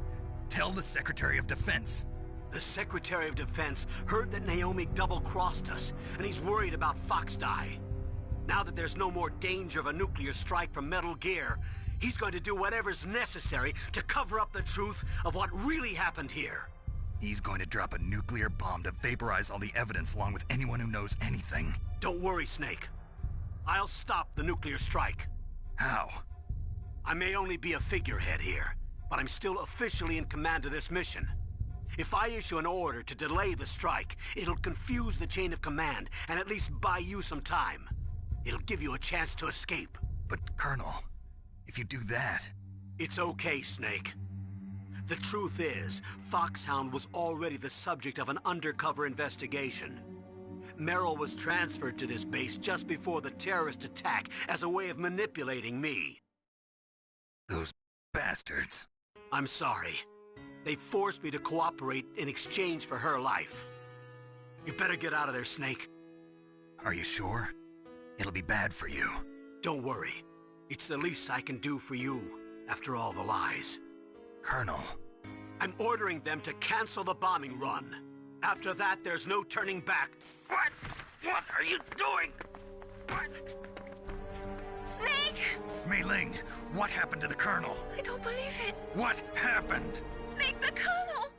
Speaker 7: Tell the Secretary of Defense. The Secretary of Defense heard that Naomi double-crossed us, and he's worried about Fox Die. Now that there's no more danger of a nuclear strike from Metal Gear, he's going to do whatever's necessary to cover up the truth of what really happened here.
Speaker 3: He's going to drop a nuclear bomb to vaporize all the evidence along with anyone who knows anything.
Speaker 7: Don't worry, Snake. I'll stop the nuclear strike.
Speaker 3: How?
Speaker 7: I may only be a figurehead here, but I'm still officially in command of this mission. If I issue an order to delay the strike, it'll confuse the chain of command and at least buy you some time. It'll give you a chance to escape.
Speaker 3: But, Colonel, if you do that...
Speaker 7: It's okay, Snake. The truth is, Foxhound was already the subject of an undercover investigation. Merrill was transferred to this base just before the terrorist attack as a way of manipulating me.
Speaker 3: Those bastards.
Speaker 7: I'm sorry. They forced me to cooperate in exchange for her life. You better get out of there, Snake.
Speaker 3: Are you sure? It'll be bad for you.
Speaker 7: Don't worry. It's the least I can do for you, after all the lies.
Speaker 3: Colonel.
Speaker 7: I'm ordering them to cancel the bombing run. After that, there's no turning back. What? What are you doing? What?
Speaker 5: Snake!
Speaker 3: Mei Ling, what happened to the Colonel?
Speaker 5: I don't believe it.
Speaker 3: What happened?
Speaker 5: Snake, the Colonel!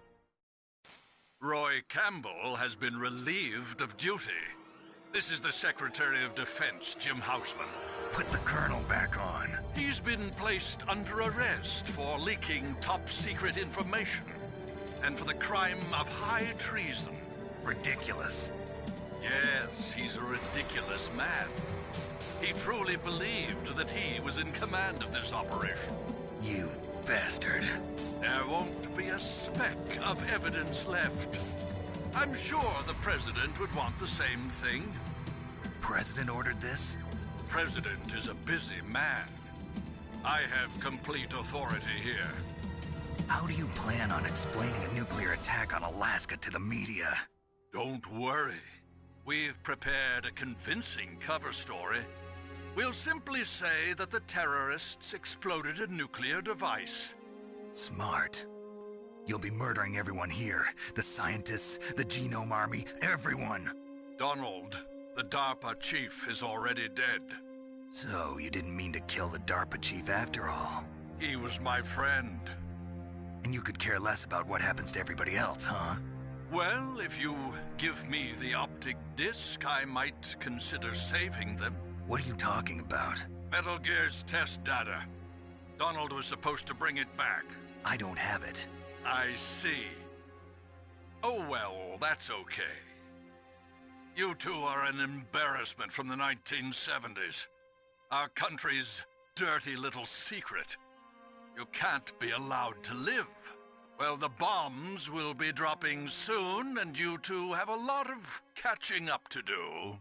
Speaker 10: Roy Campbell has been relieved of duty. This is the Secretary of Defense, Jim Houseman.
Speaker 3: Put the Colonel back on.
Speaker 10: He's been placed under arrest for leaking top-secret information and for the crime of high treason.
Speaker 3: Ridiculous.
Speaker 10: Yes, he's a ridiculous man. He truly believed that he was in command of this operation.
Speaker 3: You bastard.
Speaker 10: There won't be a speck of evidence left. I'm sure the President would want the same thing.
Speaker 3: President ordered this?
Speaker 10: The President is a busy man. I have complete authority here.
Speaker 3: How do you plan on explaining a nuclear attack on Alaska to the media?
Speaker 10: Don't worry. We've prepared a convincing cover story. We'll simply say that the terrorists exploded a nuclear device.
Speaker 3: Smart. You'll be murdering everyone here. The scientists, the Genome Army, everyone.
Speaker 10: Donald, the DARPA chief, is already dead.
Speaker 3: So, you didn't mean to kill the DARPA chief after all?
Speaker 10: He was my friend.
Speaker 3: And you could care less about what happens to everybody else, huh?
Speaker 10: Well, if you give me the optic disc, I might consider saving them.
Speaker 3: What are you talking about?
Speaker 10: Metal Gear's test data. Donald was supposed to bring it back.
Speaker 3: I don't have it.
Speaker 10: I see. Oh well, that's okay. You two are an embarrassment from the 1970s. Our country's dirty little secret. You can't be allowed to live. Well, the bombs will be dropping soon, and you two have a lot of catching up to do.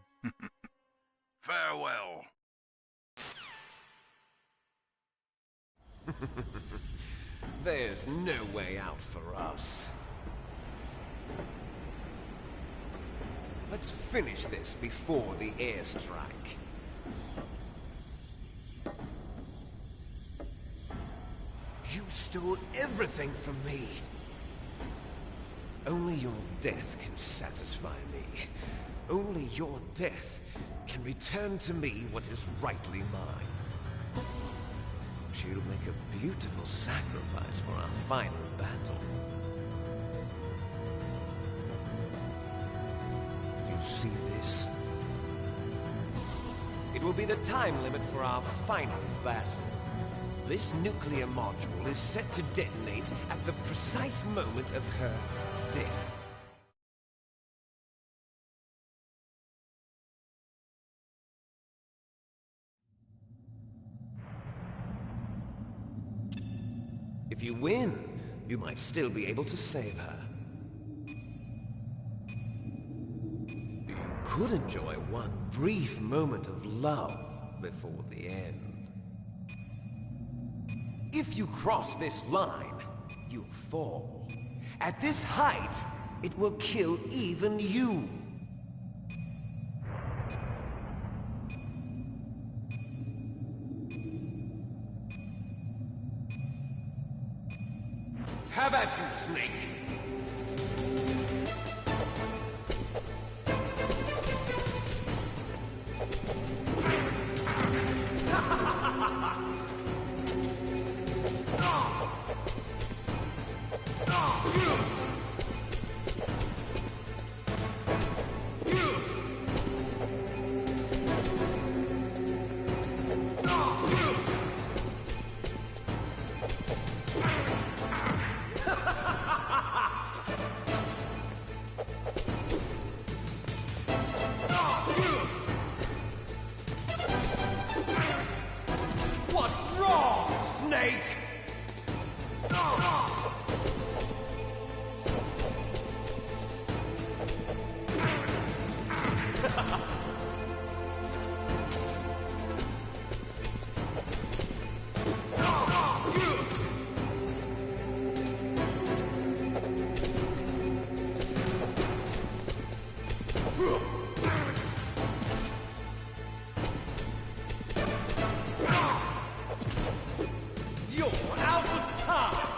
Speaker 10: Farewell.
Speaker 8: There's no way out for us. Let's finish this before the airstrike. You stole everything from me. Only your death can satisfy me. Only your death can return to me what is rightly mine. She'll make a beautiful sacrifice for our final battle. Do you see this? It will be the time limit for our final battle. This nuclear module is set to detonate at the precise moment of her death. If you win, you might still be able to save her. You could enjoy one brief moment of love before the end. If you cross this line, you'll fall. At this height, it will kill even you. Have at you, Snake!
Speaker 9: outside!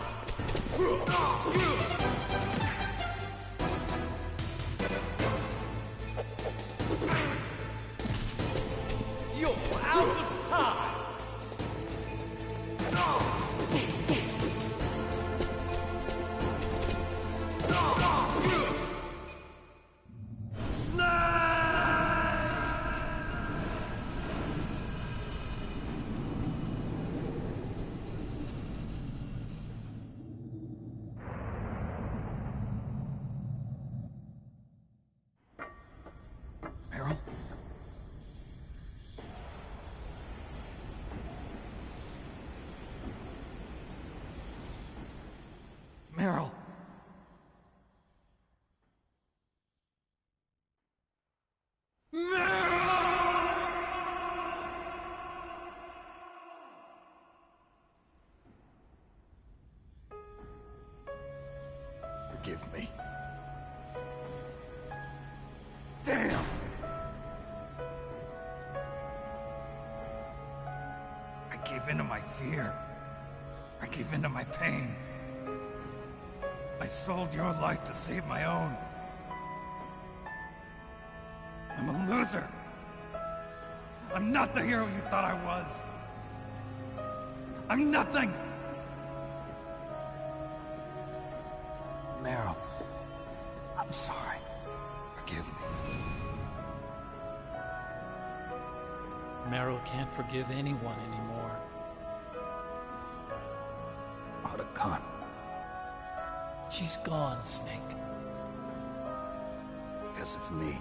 Speaker 9: You're out of time!
Speaker 7: Meryl? Meryl?
Speaker 9: Forgive me. Damn! I gave in to my fear. I gave in to my pain. I sold your life to save my own. I'm a loser. I'm not the hero you thought I was. I'm nothing! Meryl, I'm sorry. Forgive me.
Speaker 11: Meryl can't forgive anyone anymore.
Speaker 9: Otacon.
Speaker 11: She's gone, Snake.
Speaker 9: Because of me.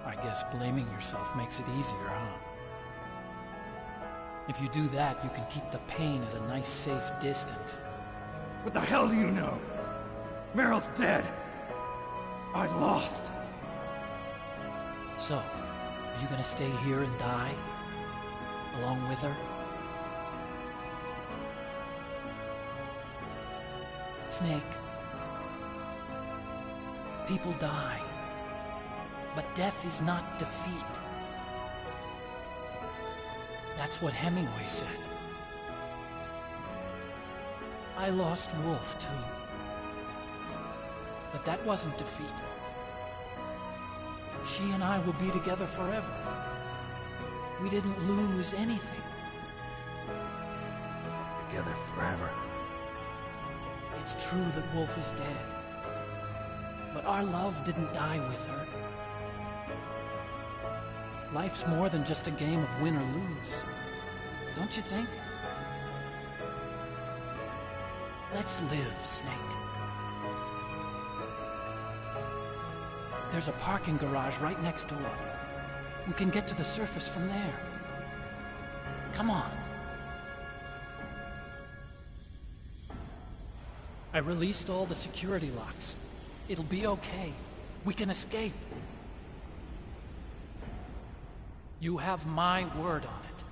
Speaker 11: I guess blaming yourself makes it easier, huh? If you do that, you can keep the pain at a nice, safe distance.
Speaker 9: What the hell do you know? Meryl's dead. I lost.
Speaker 11: So, are you gonna stay here and die? Along with her? Snake. People die. But death is not defeat. That's what Hemingway said. I lost Wolf, too. But that wasn't defeat. She and I will be together forever. We didn't lose anything.
Speaker 9: Together forever.
Speaker 11: It's true that Wolf is dead. But our love didn't die with her. Life's more than just a game of win or lose. Don't you think? Let's live, Snake. There's a parking garage right next door. We can get to the surface from there. Come on. I released all the security locks. It'll be okay. We can escape. You have my word on it.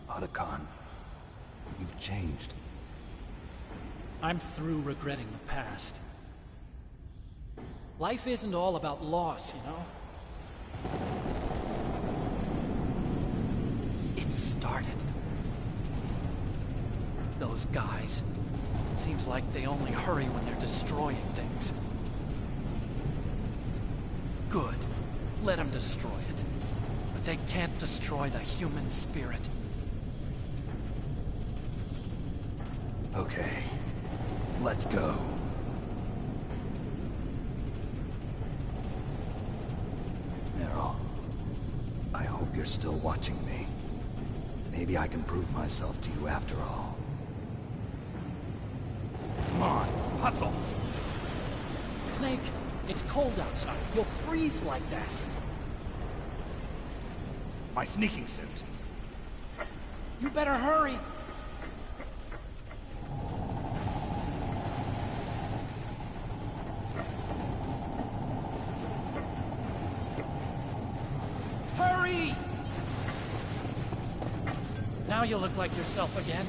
Speaker 9: Otacon, you've changed.
Speaker 11: I'm through regretting the past. Life isn't all about loss, you know? It started. Those guys. Seems like they only hurry when they're destroying things. Good. Let them destroy it. But they can't destroy the human spirit.
Speaker 9: Okay. Let's go. Meryl, I hope you're still watching me. Maybe I can prove myself to you after all. Come on, hustle!
Speaker 11: Snake, it's cold outside. You'll freeze like that.
Speaker 9: My sneaking suit.
Speaker 11: You better hurry. Hurry! Now you look like yourself again.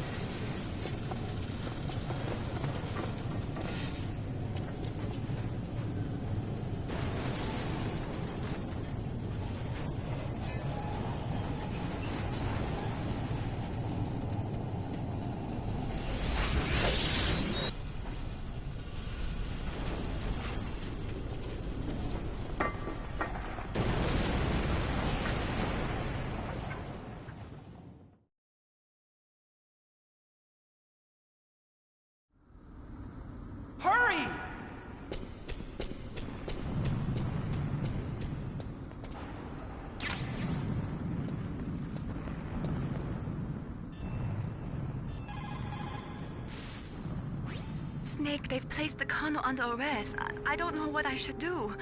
Speaker 5: Snake, they've placed the Kano under arrest. I don't know what I should do.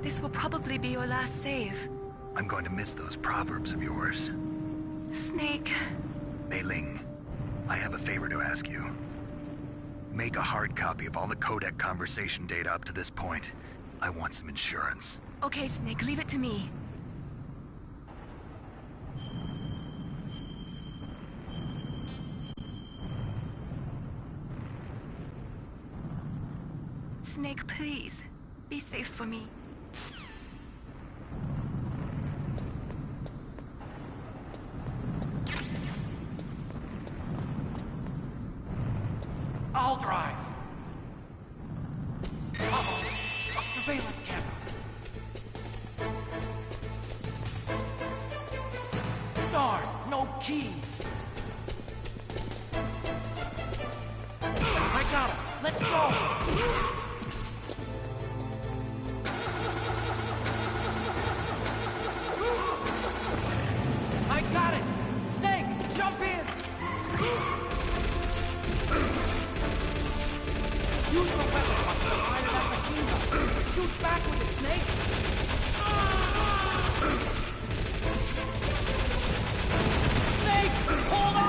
Speaker 5: This will probably be your last save.
Speaker 3: I'm going to miss those proverbs of yours.
Speaker 5: Snake.
Speaker 3: Mei Ling, I have a favor to ask you. Make a hard copy of all the codec conversation data up to this point. I want some insurance.
Speaker 5: Okay, Snake, leave it to me. Snake, please. Be safe for me.
Speaker 9: I'll drive. Uh-oh. A surveillance camera. Darn, no keys. I got him. Let's go. I got it! Snake, jump in! Use the weapon outside of that machine gun. Shoot back with it, Snake! Snake, hold on!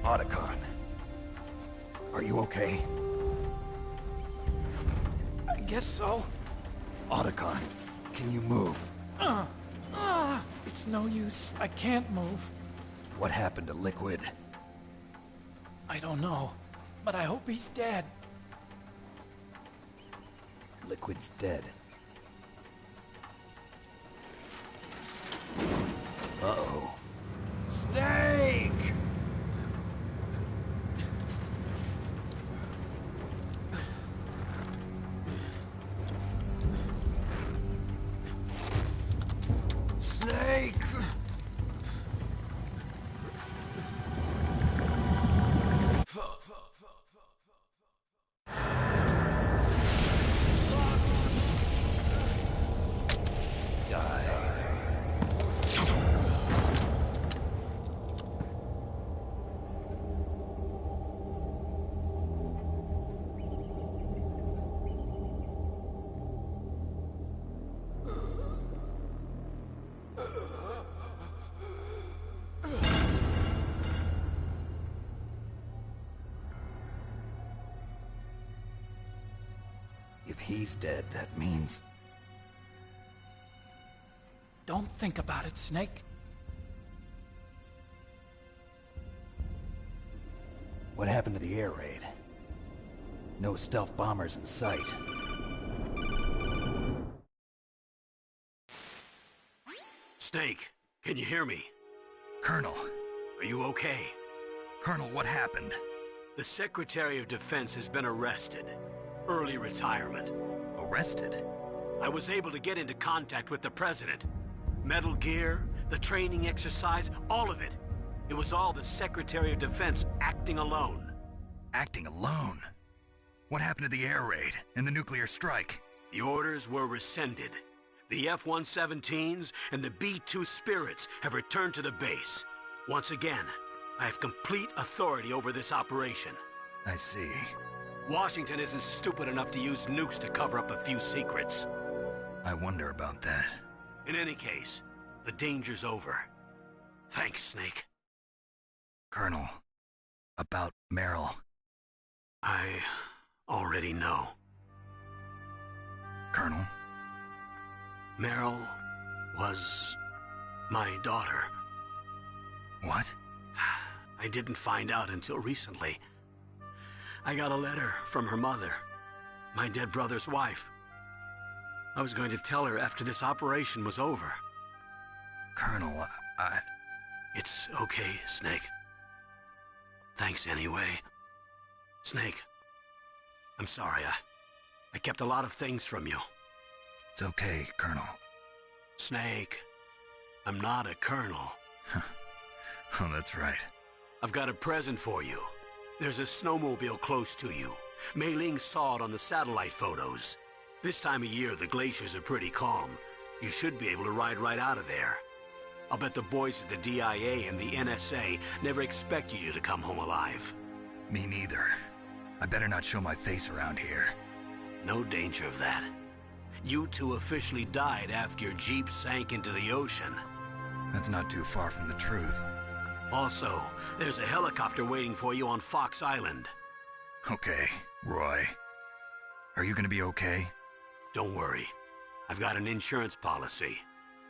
Speaker 3: Otacon.
Speaker 9: Are you okay?
Speaker 11: I guess so.
Speaker 9: Otacon, can you move?
Speaker 11: It's no use. I can't move.
Speaker 9: What happened to Liquid?
Speaker 11: I don't know, but I hope he's dead.
Speaker 9: Liquid's dead. Uh-oh.
Speaker 8: Snake! Snake!
Speaker 9: If he's dead, that means...
Speaker 11: Don't think about it, Snake.
Speaker 9: What happened to the air raid? No stealth bombers in sight.
Speaker 7: Snake, can you hear me?
Speaker 3: Colonel.
Speaker 7: Are you okay?
Speaker 3: Colonel, what happened?
Speaker 7: The Secretary of Defense has been arrested. Early retirement.
Speaker 3: Arrested?
Speaker 7: I was able to get into contact with the President. Metal Gear, the training exercise, all of it. It was all the Secretary of Defense acting alone.
Speaker 3: Acting alone? What happened to the air raid and the nuclear strike?
Speaker 7: The orders were rescinded. The F-117s and the B-2 Spirits have returned to the base. Once again, I have complete authority over this operation.
Speaker 3: I see.
Speaker 7: Washington isn't stupid enough to use nukes to cover up a few secrets.
Speaker 3: I wonder about that.
Speaker 7: In any case, the danger's over. Thanks, Snake.
Speaker 3: Colonel, about Meryl.
Speaker 7: I already know.
Speaker 3: Colonel?
Speaker 7: Meryl was my daughter.
Speaker 3: What?
Speaker 7: I didn't find out until recently. I got a letter from her mother, my dead brother's wife. I was going to tell her after this operation was over.
Speaker 3: Colonel,
Speaker 7: It's okay, Snake. Thanks anyway. Snake, I'm sorry. I kept a lot of things from you.
Speaker 3: It's okay, Colonel.
Speaker 7: Snake, I'm not a colonel.
Speaker 3: Oh, that's right.
Speaker 7: I've got a present for you. There's a snowmobile close to you. Mei Ling saw it on the satellite photos. This time of year, the glaciers are pretty calm. You should be able to ride right out of there. I'll bet the boys at the DIA and the NSA never expected you to come home alive.
Speaker 3: Me neither. I better not show my face around here.
Speaker 7: No danger of that. You two officially died after your Jeep sank into the ocean.
Speaker 3: That's not too far from the truth.
Speaker 7: Also, there's a helicopter waiting for you on Fox Island.
Speaker 3: Okay, Roy. Are you gonna be okay?
Speaker 7: Don't worry. I've got an insurance policy.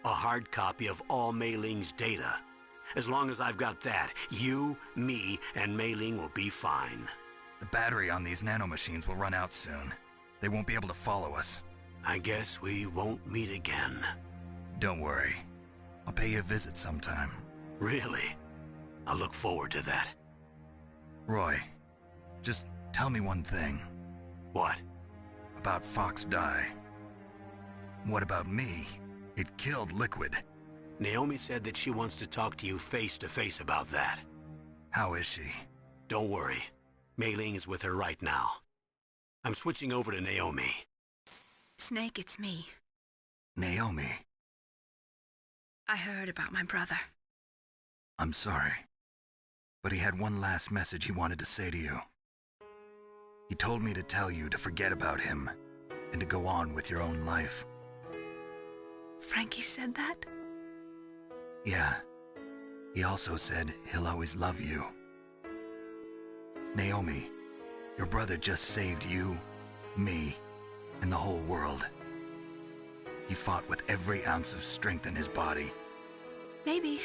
Speaker 7: A hard copy of all Mei Ling's data. As long as I've got that, you, me, and Mei Ling will be fine.
Speaker 3: The battery on these nanomachines will run out soon. They won't be able to follow us.
Speaker 7: I guess we won't meet again.
Speaker 3: Don't worry. I'll pay you a visit sometime.
Speaker 7: Really? I'll look forward to that.
Speaker 3: Roy, just tell me one thing.
Speaker 7: What?
Speaker 3: About Fox Die. What about me? It killed Liquid.
Speaker 7: Naomi said that she wants to talk to you face to face about that.
Speaker 3: How is she?
Speaker 7: Don't worry. Mei Ling is with her right now. I'm switching over to Naomi.
Speaker 5: Snake, it's me.
Speaker 3: Naomi.
Speaker 5: I heard about my brother.
Speaker 3: I'm sorry. But he had one last message he wanted to say to you. He told me to tell you to forget about him and to go on with your own life.
Speaker 5: Frankie said that?
Speaker 3: Yeah. He also said he'll always love you. Naomi, Your brother just saved you, me, and the whole world. He fought with every ounce of strength in his body.
Speaker 5: Maybe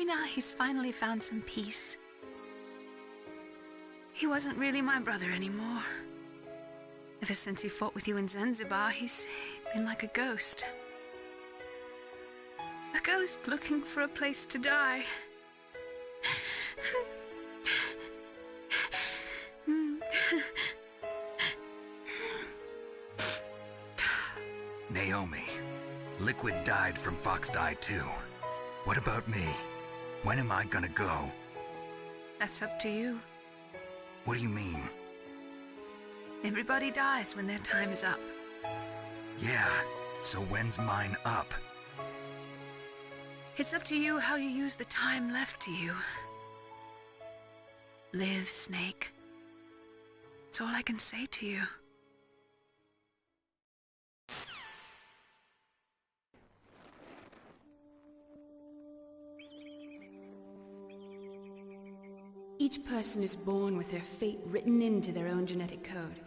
Speaker 5: now he's finally found some peace. He wasn't really my brother anymore. Ever since he fought with you in Zanzibar, he's been like a ghost. A ghost looking for a place to die.
Speaker 3: Naomi, Liquid died from Fox Die too. What about me? When am I gonna go?
Speaker 5: That's up to you.
Speaker 3: What do you mean?
Speaker 5: Everybody dies when their time is up.
Speaker 3: Yeah, so when's mine up?
Speaker 5: It's up to you how you use the time left to you. Live, Snake. That's all I can say to you.
Speaker 12: Each person is born with their fate written into their own genetic code.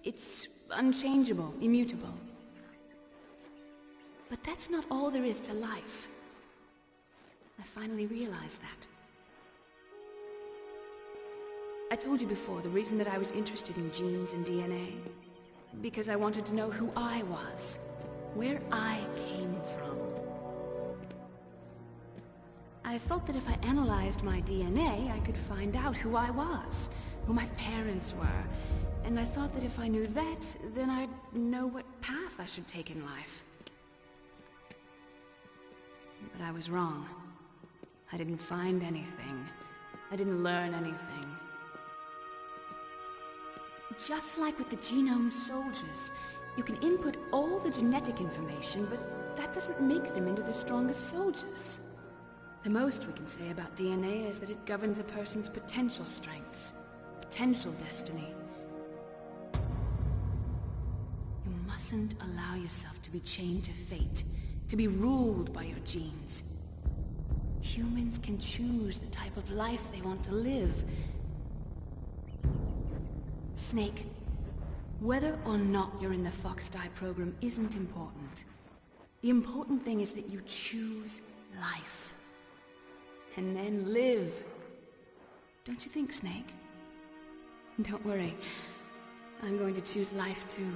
Speaker 12: It's unchangeable, immutable. But that's not all there is to life. I finally realized that. I told you before the reason that I was interested in genes and DNA. Because I wanted to know who I was, where I came from. I thought that if I analyzed my DNA, I could find out who I was, who my parents were, and I thought that if I knew that, then I'd know what path I should take in life. But I was wrong. I didn't find anything. I didn't learn anything. Just like with the genome soldiers, you can input all the genetic information, but that doesn't make them into the strongest soldiers. The most we can say about DNA is that it governs a person's potential strengths, potential destiny. You mustn't allow yourself to be chained to fate, to be ruled by your genes. Humans can choose the type of life they want to live. Snake, whether or not you're in the Fox Die program isn't important. The important thing is that you choose life. And then live. Don't you think, Snake? Don't worry. I'm going to choose life too.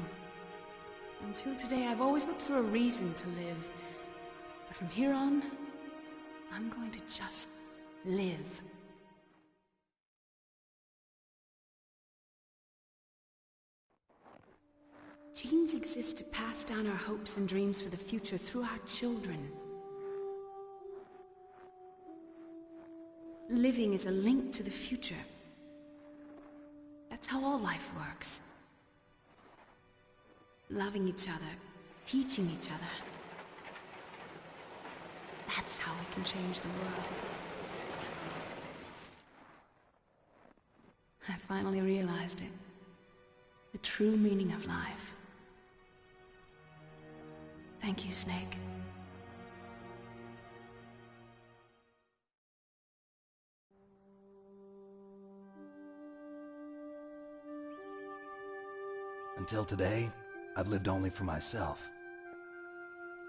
Speaker 12: Until today, I've always looked for a reason to live. But from here on, I'm going to just live. Genes exist to pass down our hopes and dreams for the future through our children. Living is a link to the future. That's how all life works. Loving each other, teaching each other. That's how we can change the world. I finally realized it. The true meaning of life. Thank you, Snake.
Speaker 3: Until today, I've lived only for myself.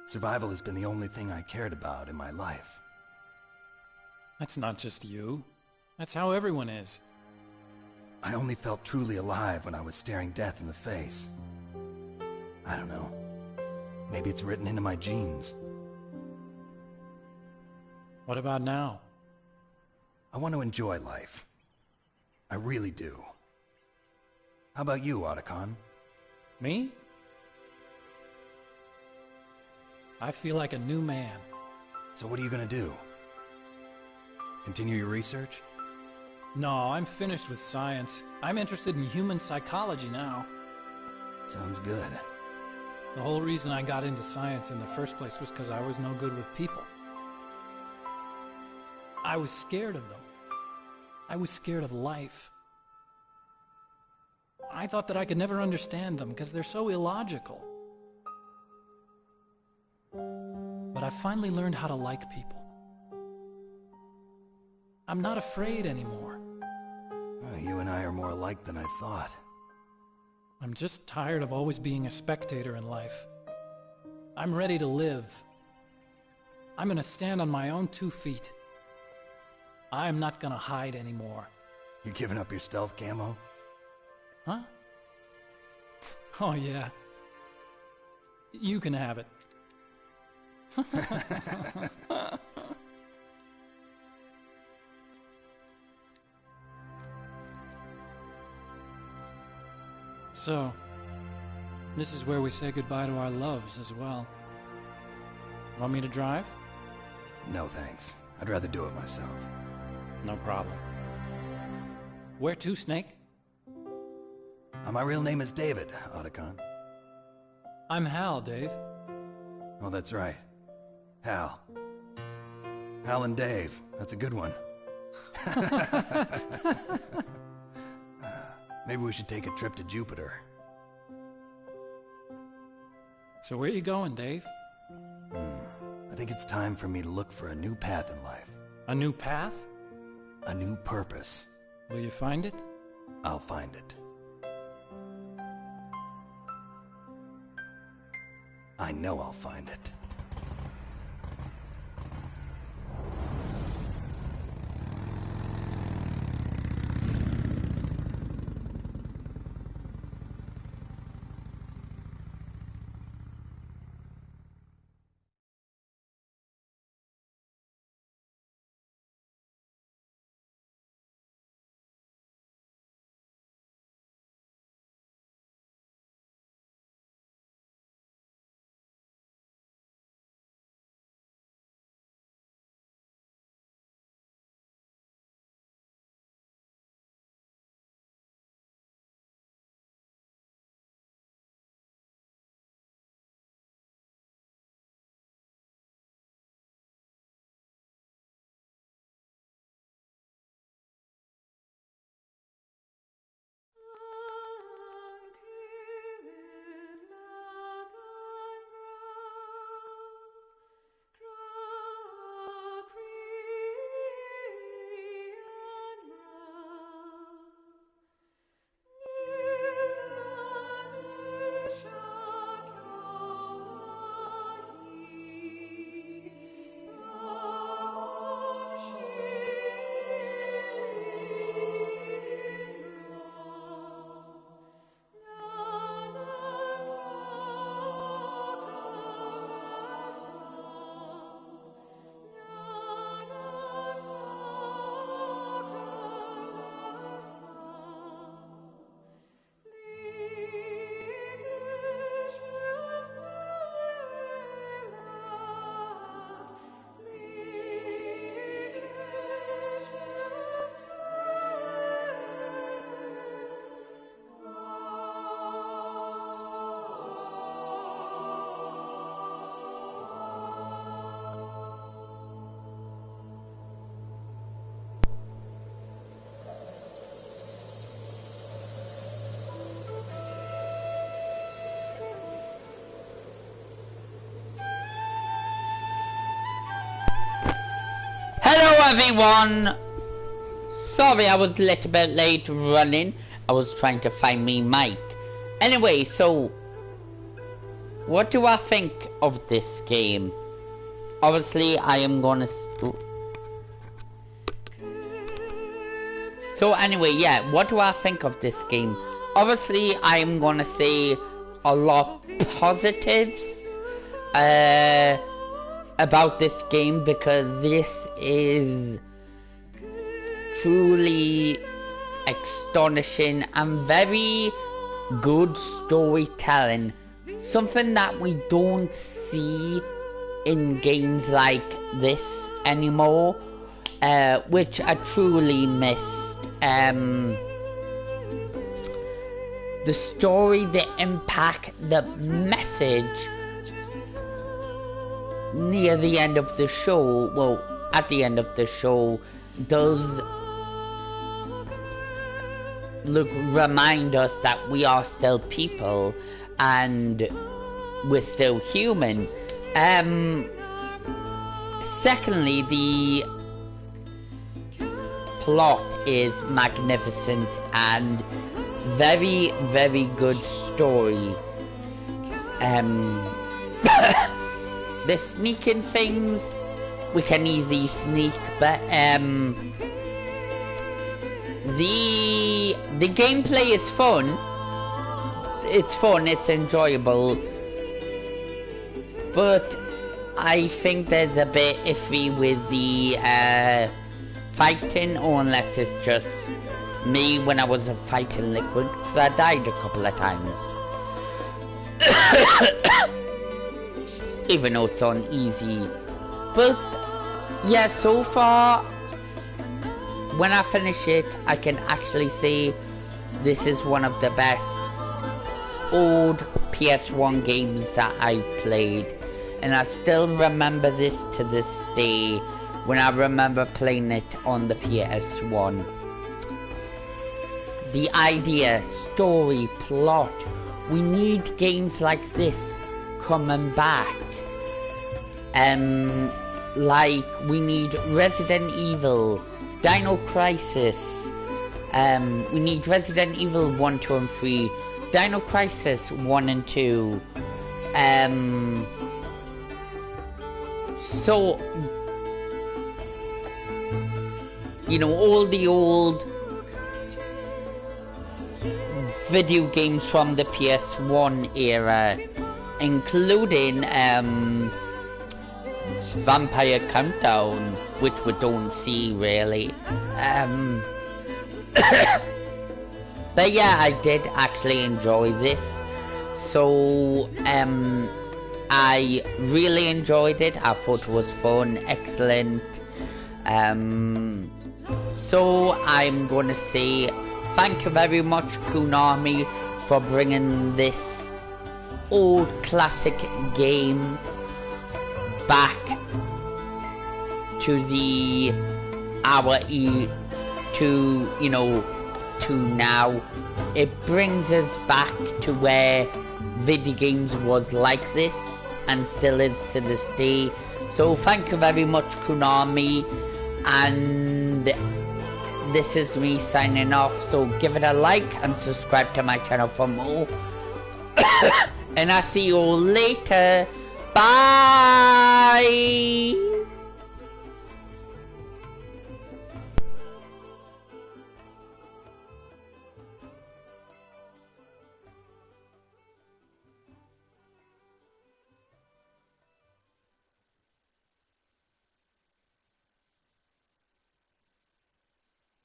Speaker 3: Survival has been the only thing I cared about in my life.
Speaker 11: That's not just you. That's how everyone is.
Speaker 3: I only felt truly alive when I was staring death in the face. I don't know. Maybe it's written into my genes.
Speaker 11: What about now?
Speaker 3: I want to enjoy life. I really do. How about you, Otacon?
Speaker 11: Me? I feel like a new man.
Speaker 3: So what are you gonna do? Continue your research?
Speaker 11: No, I'm finished with science. I'm interested in human psychology now.
Speaker 3: Sounds good.
Speaker 11: The whole reason I got into science in the first place was because I was no good with people. I was scared of them. I was scared of life. I thought that I could never understand them because they're so illogical. But I finally learned how to like people. I'm not afraid anymore.
Speaker 3: you and I are more alike than I thought.
Speaker 11: I'm just tired of always being a spectator in life. I'm ready to live. I'm gonna stand on my own 2 feet. I'm not gonna hide anymore.
Speaker 3: You giving up your stealth camo?
Speaker 11: Huh? Oh yeah. You can have it. So, this is where we say goodbye to our loves as well. Want me to drive?
Speaker 3: No thanks. I'd rather do it myself.
Speaker 11: No problem. Where to, Snake?
Speaker 3: My real name is David, Otacon.
Speaker 11: I'm Hal, Dave.
Speaker 3: Oh, that's right. Hal. Hal and Dave. That's a good one. Maybe we should take a trip to Jupiter.
Speaker 11: So where you going, Dave?
Speaker 3: I think it's time for me to look for a new path in life.
Speaker 11: A new path?
Speaker 3: A new purpose.
Speaker 11: Will you find it?
Speaker 3: I'll find it. I know I'll find it.
Speaker 1: Hello everyone! Sorry I was a little bit late running. I was trying to find me mic. Anyway, so what do I think of this game? Obviously I am gonna So anyway, yeah, what do I think of this game? Obviously I am gonna say a lot positives about this game, because this is truly astonishing and very good storytelling. Something that we don't see in games like this anymore, which I truly missed. The story, the impact, the message near the end of the show, well, at the end of the show, does remind us that we are still people and we're still human. Secondly, the plot is magnificent and very, very good story. The sneaking things, we can easily sneak, but the gameplay is fun. It's fun, it's enjoyable, but I think there's a bit iffy with the fighting, or unless it's just me when I was fighting Liquid, because I died a couple of times. Even though it's on easy. But yeah, so far, when I finish it, I can actually say this is one of the best old PS1 games that I've played. And I still remember this to this day, when I remember playing it on the PS1. The idea, story, plot, we need games like this coming back. Like, we need Resident Evil, Dino Crisis, we need Resident Evil 1, 2 and 3, Dino Crisis 1 and 2, so, you know, all the old video games from the PS1 era, including Vampire Countdown, which we don't see really. But yeah, I did actually enjoy this. So I really enjoyed it. I thought it was fun, excellent. So I'm gonna say thank you very much, Konami, for bringing this old classic game back to the to now. It brings us back to where video games was like this and still is to this day. So thank you very much, Konami, and this is me signing off. So give it a like and subscribe to my channel for more. And I'll see you all later. Bye.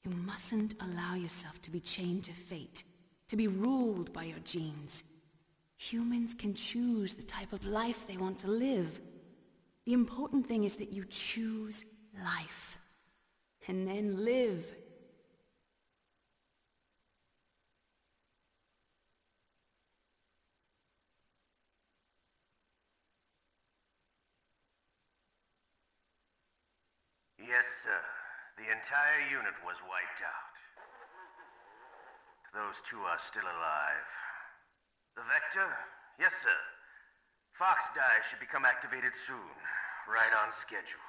Speaker 12: You mustn't allow yourself to be chained to fate, to be ruled by your genes. Humans can choose the type of life they want to live. The important thing is that you choose life, and then live.
Speaker 6: Yes, sir. The entire unit was wiped out. Those two are still alive. The Vector? Yes, sir. Fox die should become activated soon. Right on schedule.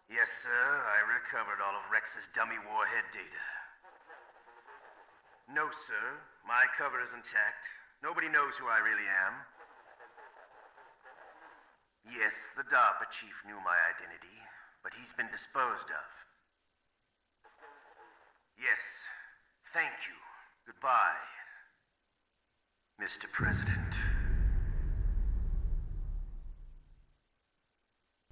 Speaker 6: Yes, sir. I recovered all of Rex's dummy warhead data. No, sir. My cover is intact. Nobody knows who I really am. Yes, the DARPA chief knew my identity, but he's been disposed of. Yes. Thank you. Goodbye, Mr. President.